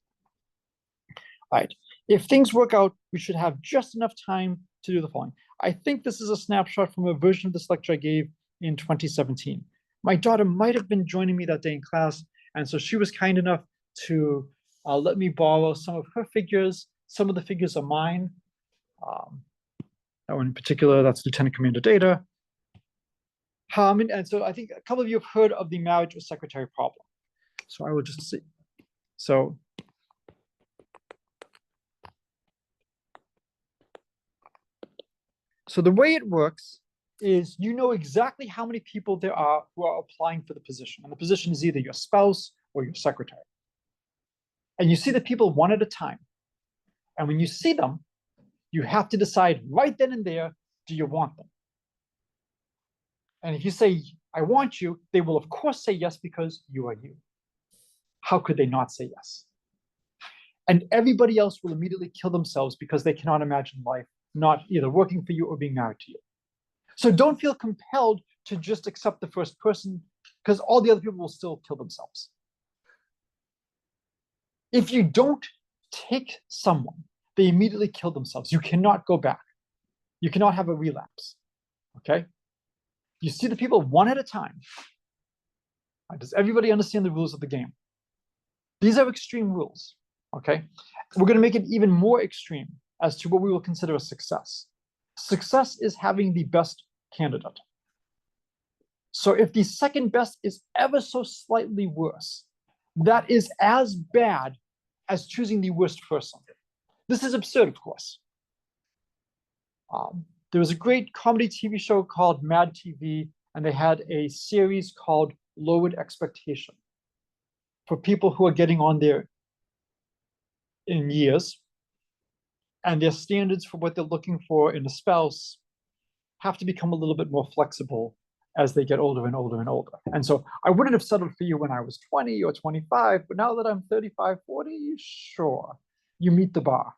All right. If things work out, we should have just enough time to do the following. I think this is a snapshot from a version of this lecture I gave in 2017. My daughter might have been joining me that day in class, and so she was kind enough to let me borrow some of her figures. Some of the figures are mine. That one in particular, that's Lieutenant Commander Data. And so I think a couple of you have heard of the marriage or secretary problem. So I will just see. So the way it works is you know exactly how many people there are who are applying for the position. And the position is either your spouse or your secretary. And you see the people one at a time. And when you see them, you have to decide right then and there, do you want them? And if you say, I want you, they will of course say yes because you are you. How could they not say yes? And everybody else will immediately kill themselves because they cannot imagine life not either working for you or being married to you. So don't feel compelled to just accept the first person because all the other people will still kill themselves. If you don't take someone, they immediately kill themselves. You cannot go back. You cannot have a relapse, okay? You see the people one at a time. Does everybody understand the rules of the game? These are extreme rules, okay? We're going to make it even more extreme. as to what we will consider a success. Success is having the best candidate. So if the second best is ever so slightly worse, that is as bad as choosing the worst person. This is absurd, of course. There was a great comedy TV show called Mad TV, and they had a series called Lowered Expectation for people who are getting on there in years, and their standards for what they're looking for in a spouse have to become a little bit more flexible as they get older and older and older. And so I wouldn't have settled for you when I was 20 or 25, but now that I'm 35, 40, sure, you meet the bar.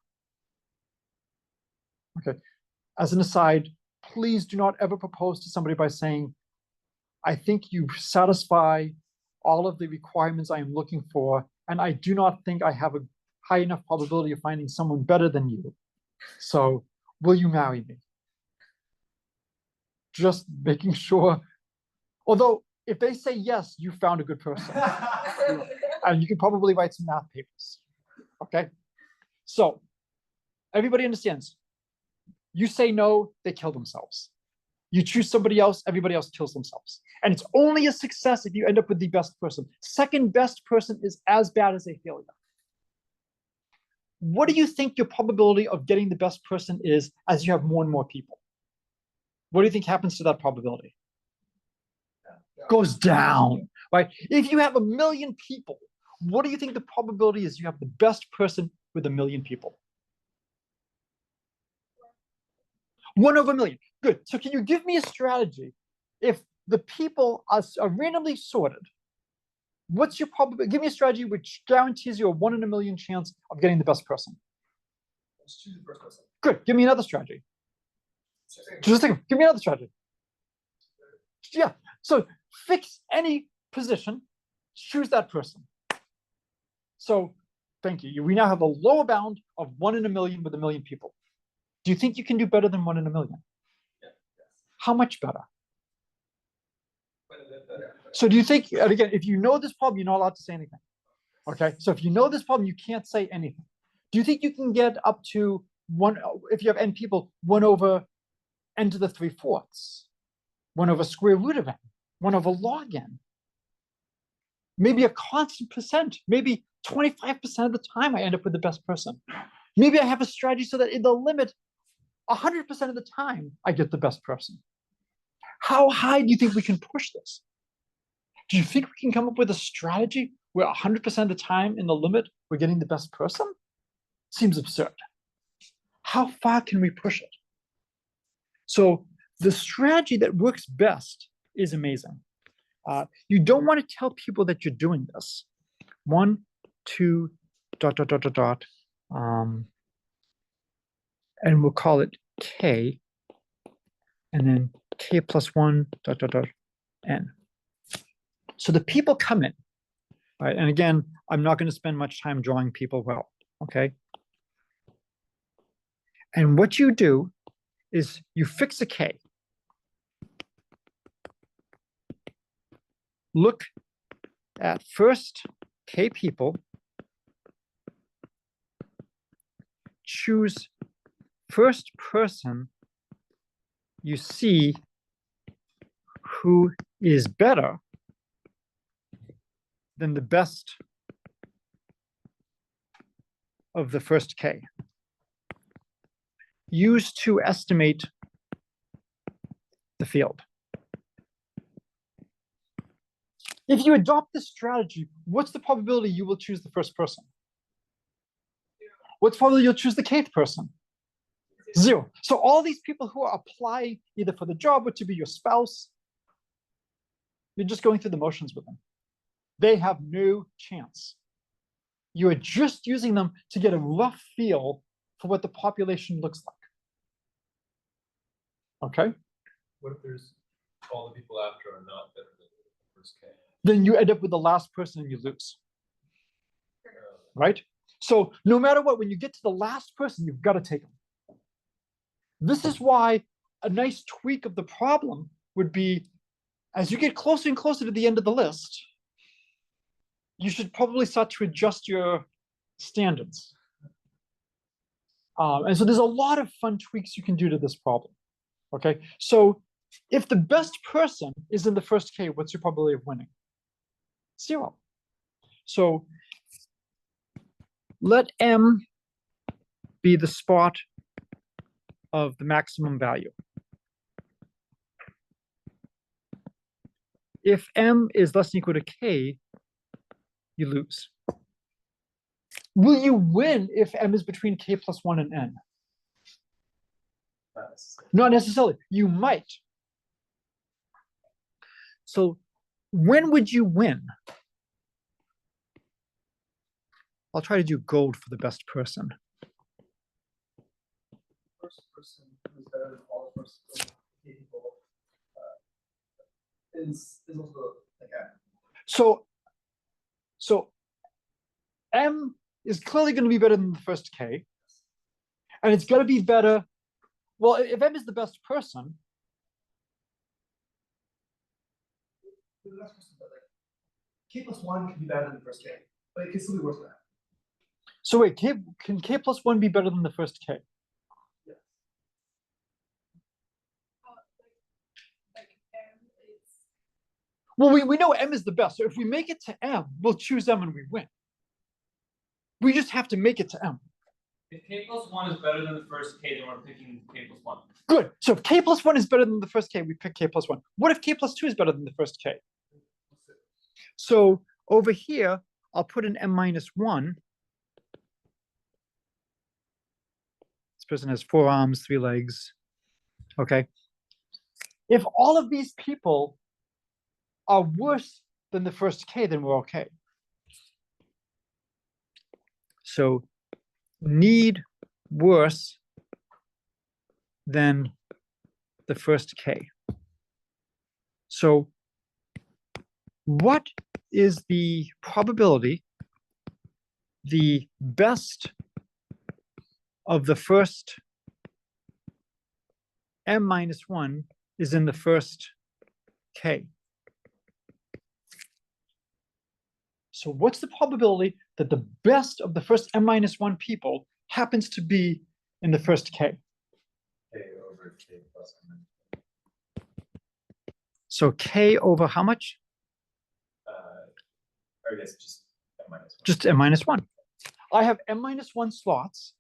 Okay. As an aside, please do not ever propose to somebody by saying, I think you satisfy all of the requirements I am looking for, and I do not think I have a high enough probability of finding someone better than you. So will you marry me? Just making sure, although if they say yes, you found a good person. And you can probably write some math papers. Okay? So everybody understands. You say no, they kill themselves. You choose somebody else, everybody else kills themselves. And it's only a success if you end up with the best person. Second best person is as bad as a failure. What do you think your probability of getting the best person is as you have more and more people? What do you think happens to that probability? Goes down, right? If you have 1 million people, what do you think the probability is you have the best person with 1 million people? 1/1,000,000. Good. So can you give me a strategy? If the people are randomly sorted, what's your probability? Give me a strategy which guarantees you a 1 in 1,000,000 chance of getting the best person. Let's choose the first person. Good. Give me another strategy. Just a second. Give me another strategy. Yeah. So fix any position, choose that person. So thank you. We now have a lower bound of 1 in 1,000,000 with 1,000,000 people. Do you think you can do better than 1 in 1,000,000? Yeah. How much better? Quite a bit better. So do you think, and again, if you know this problem, you're not allowed to say anything. Okay. So if you know this problem, you can't say anything. Do you think you can get up to 1, if you have n people, 1 over n to the 3/4, 1 over square root of n, 1 over log n? Maybe a constant percent, maybe 25% of the time I end up with the best person. Maybe I have a strategy so that in the limit, 100% of the time I get the best person. How high do you think we can push this? Do you think we can come up with a strategy where 100% of the time in the limit we're getting the best person? Seems absurd. How far can we push it? So the strategy that works best is amazing. You don't want to tell people that you're doing this. 1, 2, ... and we'll call it k, and then k plus 1, ... n. So the people come in, right? And again, I'm not going to spend much time drawing people well, okay? And what you do is you fix a k. Look at first k people, choose first person you see who is better than the best of the first k. Use to estimate the field. If you adopt this strategy, what's the probability you will choose the first person? What's probably you'll choose the kth person? 0. So all these people who are applying either for the job or to be your spouse, you're just going through the motions with them. They have no chance. You are just using them to get a rough feel for what the population looks like. Okay? What if there's all the people after are not better than the first K? Then you end up with the last person and you lose. Right? So no matter what, when you get to the last person, you've got to take them. This is why a nice tweak of the problem would be, as you get closer and closer to the end of the list, you should probably start to adjust your standards. And so there's a lot of fun tweaks you can do to this problem. Okay, so if the best person is in the first K, what's your probability of winning? 0. So let M be the spot of the maximum value. If M is less than or equal to K, you lose. Will you win if M is between K plus 1 and N? Not necessarily. You might. So when would you win? I'll try to do gold for the best person. First person who's better than all the first people is also like M. So M is clearly going to be better than the first K. And it's going to be better. Well, if M is the best person, The best person, but like K plus 1 can be better than the first K, but it can still be worse than that. so wait, can K plus 1 be better than the first K? Yes. Like M is Well, we know M is the best. So if we make it to M, we'll choose M and we win. We just have to make it to M. If K plus 1 is better than the first K, then we're picking K plus 1. Good. So if K plus 1 is better than the first K, we pick K plus 1. What if K plus 2 is better than the first K? So over here, I'll put an M minus 1. This person has 4 arms, 3 legs. Okay. If all of these people are worse than the first K, then we're okay. So need worse than the first K. So what is the probability the best of the first M minus 1 is in the first K? So what's the probability that the best of the first M minus 1 people happens to be in the first K? K over K plus M. So K over how much? I guess just M minus 1. Just M minus 1. I have M minus 1 slots.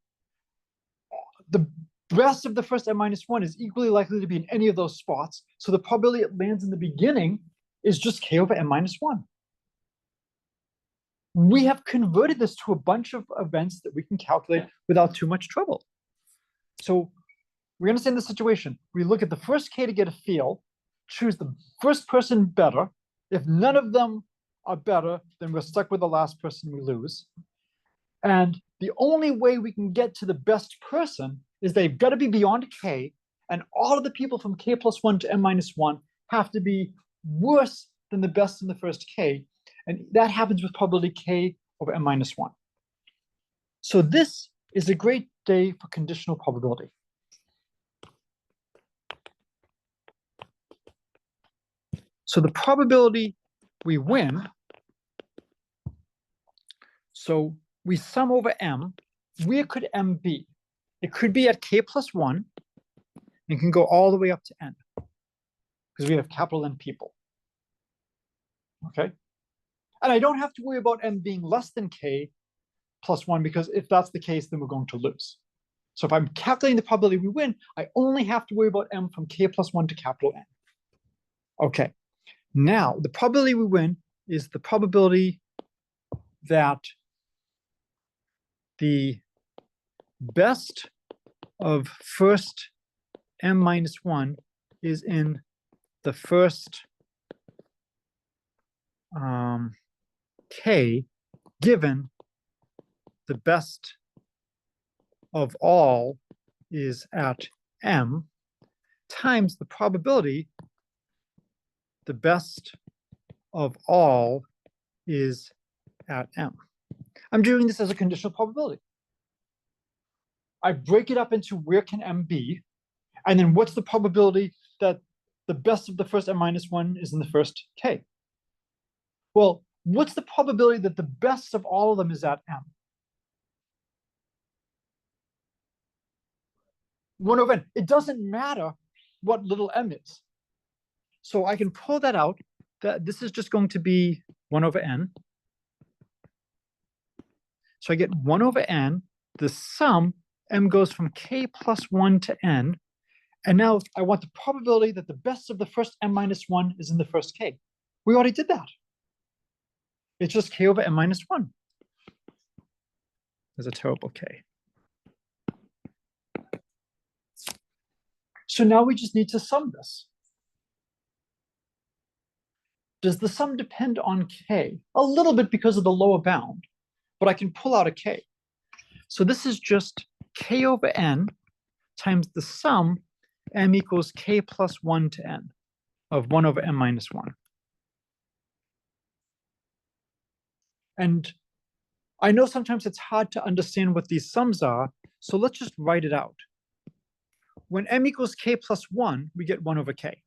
The best of the first M minus 1 is equally likely to be in any of those spots. So the probability it lands in the beginning is just K over M minus 1. We have converted this to a bunch of events that we can calculate without too much trouble. So we understand the situation. We look at the first K to get a feel, choose the first person better. If none of them are better, then we're stuck with the last person, we lose. And the only way we can get to the best person is they've got to be beyond K, and all of the people from K plus 1 to M minus 1 have to be worse than the best in the first K. And that happens with probability K over M minus 1. So this is a great day for conditional probability. So the probability we win, so we sum over M. Where could M be? It could be at K plus 1 and can go all the way up to N because we have capital N people. Okay. And I don't have to worry about M being less than K plus 1 because if that's the case, then we're going to lose. So if I'm calculating the probability we win, I only have to worry about M from K plus 1 to capital N. Okay. Now, the probability we win is the probability that the best of first M minus 1 is in the first K, given the best of all is at M, times the probability the best of all is at M. I'm doing this as a conditional probability. I break it up into where can M be, and then what's the probability that the best of the first M minus 1 is in the first K? Well, what's the probability that the best of all of them is at M? 1 over n. It doesn't matter what little m is. So I can pull that out, that this is just going to be 1 over n. So I get 1 over n, the sum, m goes from k plus 1 to n. And now I want the probability that the best of the first m minus 1 is in the first k. We already did that. It's just k over m minus 1. There's a terrible k. So now we just need to sum this. Does the sum depend on k? A little bit because of the lower bound, but I can pull out a k. So this is just k over n times the sum m equals k plus 1 to n of 1 over m minus 1. And I know sometimes it's hard to understand what these sums are, so let's just write it out. When m equals k plus 1, we get 1 over k.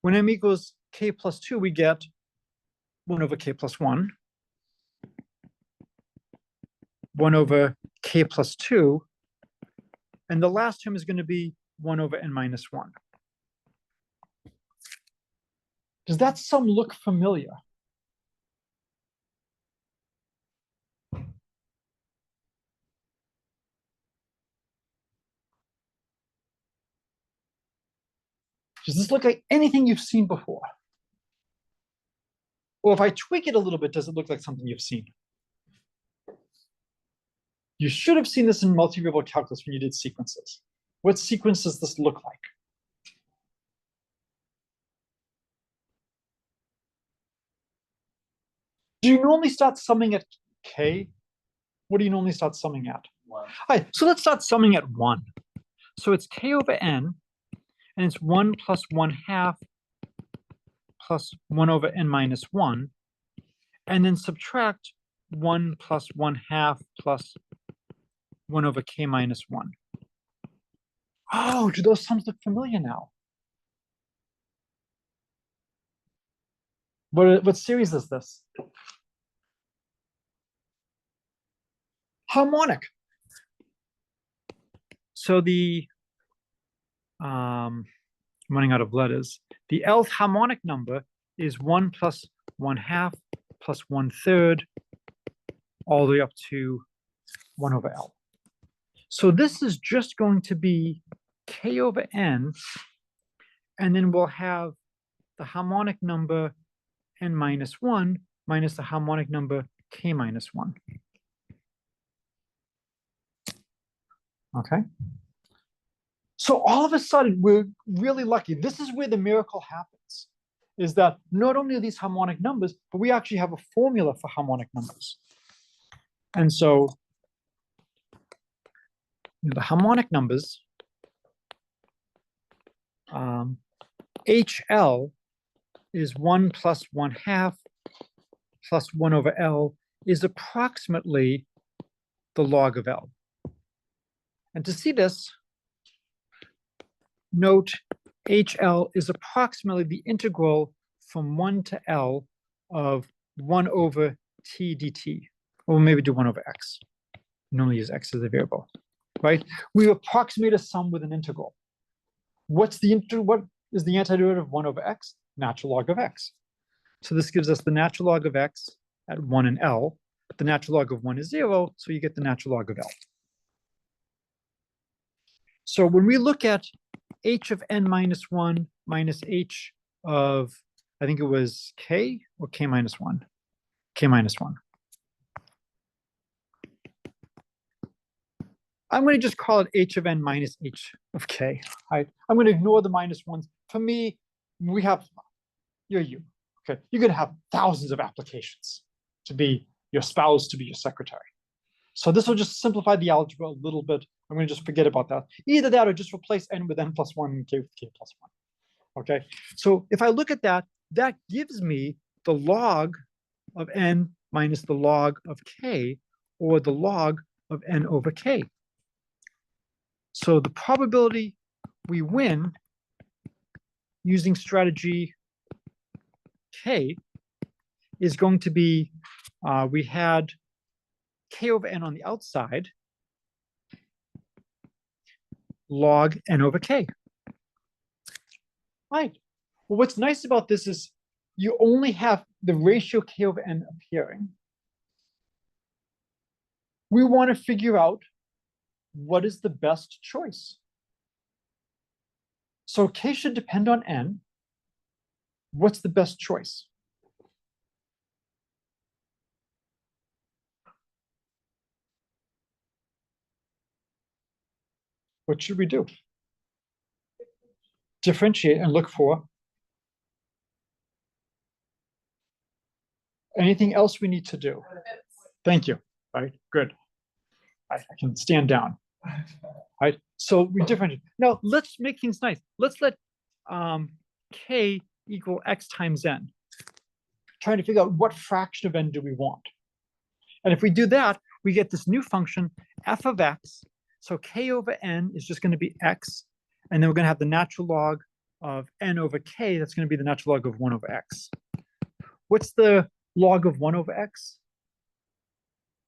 When m equals k plus 2, we get 1 over k plus 1, 1 over k plus 2, and the last term is going to be 1 over n minus 1. Does that sum look familiar? Does this look like anything you've seen before? Or if I tweak it a little bit, does it look like something you've seen? You should have seen this in multivariable calculus when you did sequences. What sequence does this look like? Do you normally start summing at k? What do you normally start summing at? 1. All right, so let's start summing at 1. So it's k over n, and it's 1 plus 1/2 plus 1 over n minus 1, and then subtract 1 plus 1/2 plus 1 over k minus 1. Oh, do those sums look familiar now? What series is this? Harmonic. So I'm running out of letters. The Lth harmonic number is 1 plus 1/2 plus 1/3 all the way up to 1 over L. So this is just going to be k over n, and then we'll have the harmonic number n minus 1 minus the harmonic number k minus 1. Okay. So all of a sudden, we're really lucky. This is where the miracle happens, is that not only are these harmonic numbers, but we actually have a formula for harmonic numbers. And so the harmonic numbers, HL is 1 plus 1/2 plus 1 over L is approximately the log of L. And to see this, note HL is approximately the integral from 1 to L of 1 over t dt. Or we'll maybe do 1 over x. We normally use x as a variable, right? We approximate a sum with an integral. What is the antiderivative of 1 over x? Natural log of x. So this gives us the natural log of x at 1 and L. The natural log of 1 is 0, so you get the natural log of L. So when we look at h of n minus 1 minus h of, I think it was k or k minus 1? K minus 1. I'm going to just call it h of n minus h of k. I'm going to ignore the minus 1s. For me, you're you. Okay, you're going to have thousands of applications to be your spouse, to be your secretary. So this will just simplify the algebra a little bit. I'm going to just forget about that. Either that or just replace n with n plus 1 and k with k plus 1. Okay, so if I look at that, that gives me the log of n minus the log of k, or the log of n over k. So the probability we win using strategy k is going to be, we had k over n on the outside, log n over k. Right. Well, what's nice about this is you only have the ratio k over n appearing. We want to figure out what is the best choice. So k should depend on n. What's the best choice? What should we do? Differentiate and look for anything else we need to do. Thank you. Right, good. I can stand down. Right, so we differentiate. Now let's make things nice. Let's let k equal x times n. Trying to figure out what fraction of n do we want. And if we do that, we get this new function f of x. So k over n is just going to be x. And then we're going to have the natural log of n over k. That's going to be the natural log of 1 over x. What's the log of 1 over x?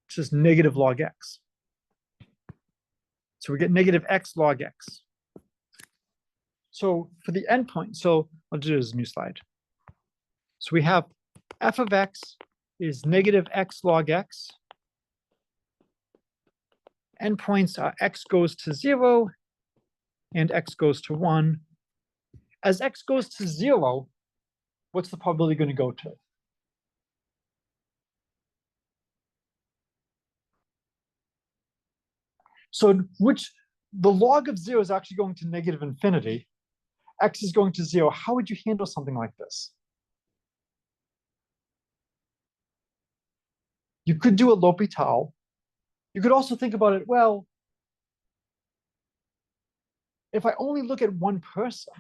It's just negative log x. So we get negative x log x. So for the endpoint, so I'll do this as a new slide. So we have f of x is negative x log x. Endpoints are x goes to 0 and x goes to 1. As x goes to 0, what's the probability going to go to? So the log of 0 is actually going to negative infinity. X is going to 0. How would you handle something like this? You could do a L'Hopital. You could also think about it, well, if I only look at one person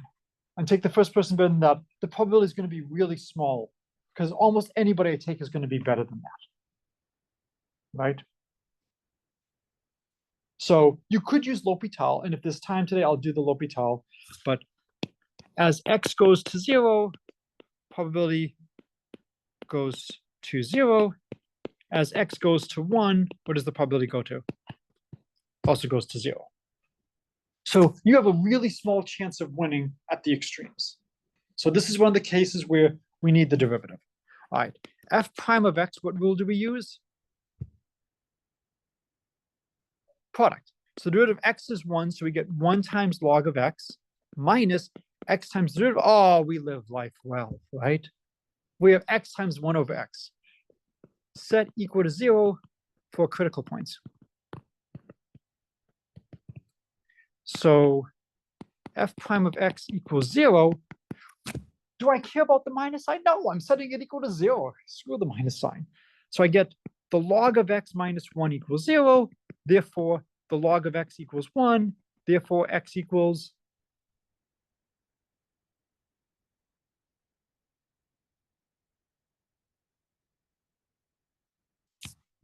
and take the first person better than that, the probability is going to be really small because almost anybody I take is going to be better than that, right? So you could use L'Hopital, and if there's time today, I'll do the L'Hopital, but as x goes to 0, probability goes to 0. As x goes to 1, what does the probability go to? Also goes to 0. So you have a really small chance of winning at the extremes. So this is one of the cases where we need the derivative. All right, f prime of x, what rule do we use? Product. So the derivative of x is 1, so we get 1 times log of x minus x times the derivative. Oh, we live life well, right? We have x times 1 over x. Set equal to 0 for critical points. So f prime of x equals 0. Do I care about the minus sign? No, I'm setting it equal to 0. Screw the minus sign. So I get the log of x minus 1 equals 0. Therefore, the log of x equals 1. Therefore, x equals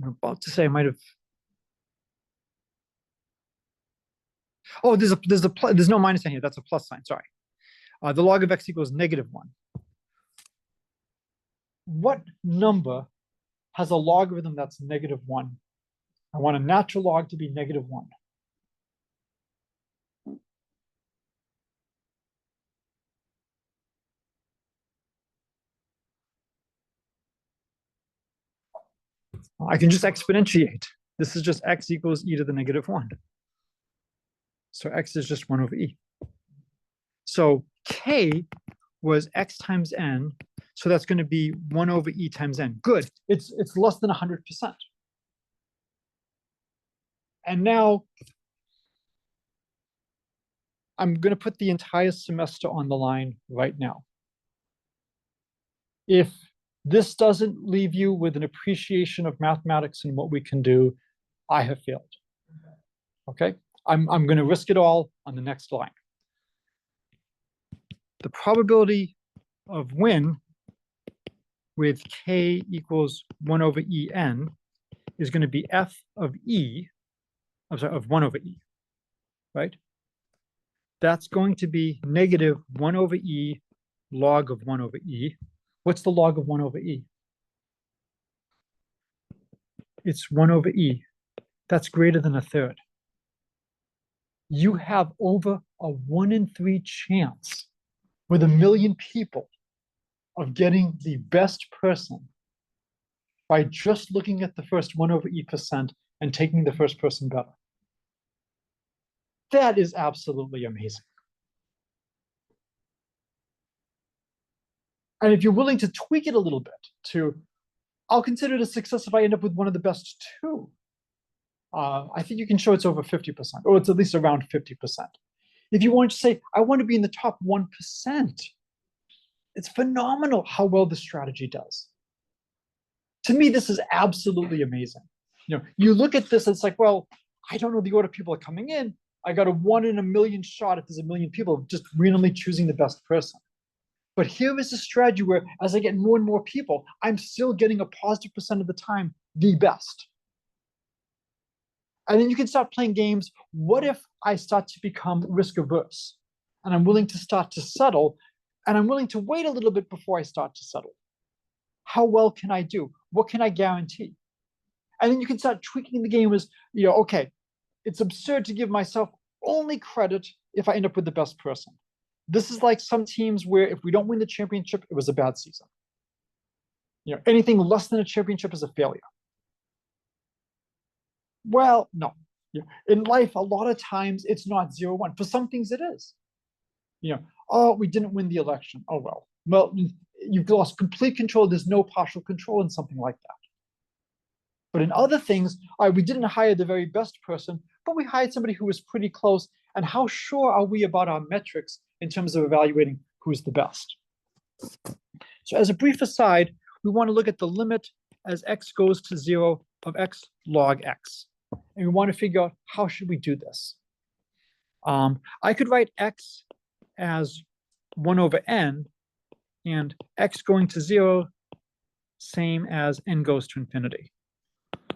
I'm about to say I might have. Oh, there's no minus sign here. That's a plus sign. Sorry. The log of x equals negative 1. What number has a logarithm that's negative 1? I want a natural log to be negative 1. I can just exponentiate. This is just x equals e to the negative 1. So x is just 1 over e. So k was x times n. So that's going to be 1 over e times n. Good. It's less than 100%. And now I'm going to put the entire semester on the line right now. If this doesn't leave you with an appreciation of mathematics and what we can do, I have failed. Okay? I'm going to risk it all on the next line. The probability of win with k equals 1 over en is going to be f of e, of 1 over e, right? That's going to be negative 1 over e log of 1 over e. What's the log of 1 over e? It's 1 over e. That's greater than a third. you have over a 1 in 3 chance with 1 million people of getting the best person by just looking at the first 1/e% and taking the first person better. That is absolutely amazing. And if you're willing to tweak it a little bit to, I'll consider it a success if I end up with one of the best 2. I think you can show it's over 50%, or it's at least around 50%. If you want to say, I want to be in the top 1%, it's phenomenal how well this strategy does. To me, this is absolutely amazing. You look at this, it's like, well, I don't know the order people are coming in. I got a 1 in a million shot if there's 1 million people just randomly choosing the best person. But here is a strategy where, as I get more and more people, I'm still getting a positive % of the time the best. And then you can start playing games. What if I start to become risk averse and I'm willing to start to settle and I'm willing to wait a little bit before I start to settle? How well can I do? What can I guarantee? And then you can start tweaking the game as, okay, it's absurd to give myself only credit if I end up with the best person. This is like some teams where if we don't win the championship, it was a bad season. Anything less than a championship is a failure. Well, no. In life, a lot of times it's not 0-1. For some things it is. Oh, we didn't win the election. Oh, well. Well, you've lost complete control. There's no partial control in something like that. But in other things, we didn't hire the very best person, but we hired somebody who was pretty close. And how sure are we about our metrics in terms of evaluating who's the best? So as a brief aside, we want to look at the limit as x goes to 0 of x log x. And we want to figure out how should we do this. I could write x as 1/n and x going to 0, same as n goes to infinity.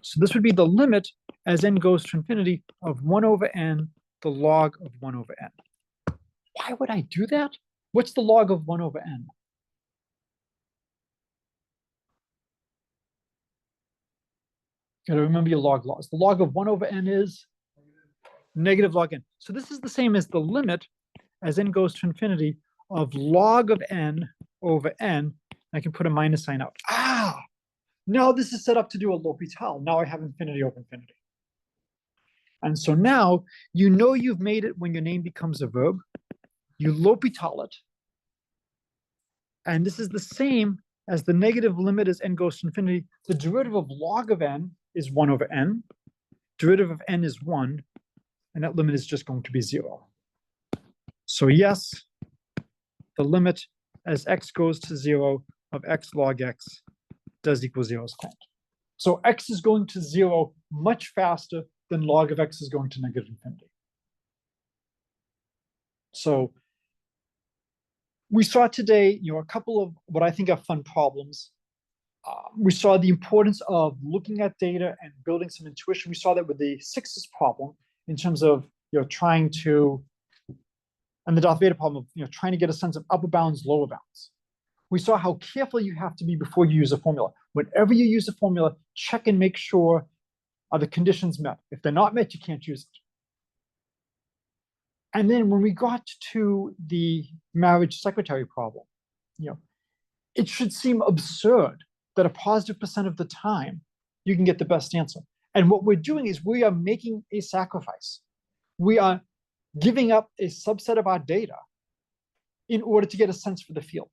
So this would be the limit as n goes to infinity of 1/n, the log of 1/n. Why would I do that? What's the log of 1/n? You gotta remember your log laws. The log of 1/n is negative log n. So this is the same as the limit as n goes to infinity of log of n over n. I can put a minus sign out. Now this is set up to do a L'Hopital. Now I have infinity over infinity. And so now you've made it when your name becomes a verb. You L'Hopital it. And this is the same as the negative limit as n goes to infinity. The derivative of log of n is 1/n. Derivative of n is 1. And that limit is just going to be 0. So yes, the limit as x goes to 0 of x log x does equal 0 as planned. So x is going to 0 much faster than log of x is going to negative infinity. So we saw today, a couple of what I think are fun problems. We saw the importance of looking at data and building some intuition. We saw that with the 6's problem in terms of trying to, and the DarthVader problem of trying to get a sense of upper bounds, lower bounds. We saw how careful you have to be before you use a formula. Whenever you use a formula, check and make sure are the conditions met. If they're not met, you can't use it. And then when we got to the marriage secretary problem, it should seem absurd that a positive % of the time you can get the best answer. And what we're doing is we are making a sacrifice. We are giving up a subset of our data in order to get a sense for the field.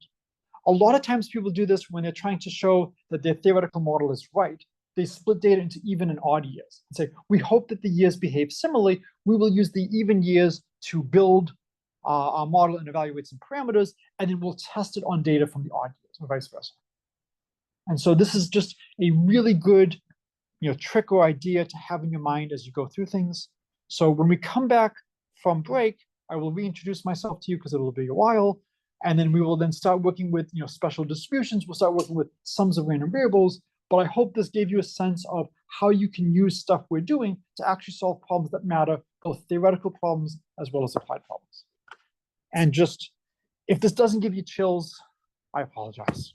A lot of times people do this when they're trying to show that their theoretical model is right. They split data into even and odd years and say, we hope that the years behave similarly. We will use the even years to build our model and evaluate some parameters, and then we'll test it on data from the odd years, or vice versa. And so this is just a really good trick or idea to have in your mind as you go through things. So when we come back from break, I will reintroduce myself to you because it will be a while. And then we will then start working with special distributions. We'll start working with sums of random variables. But I hope this gave you a sense of how you can use stuff we're doing to actually solve problems that matter, both theoretical problems as well as applied problems. And just, if this doesn't give you chills, I apologize.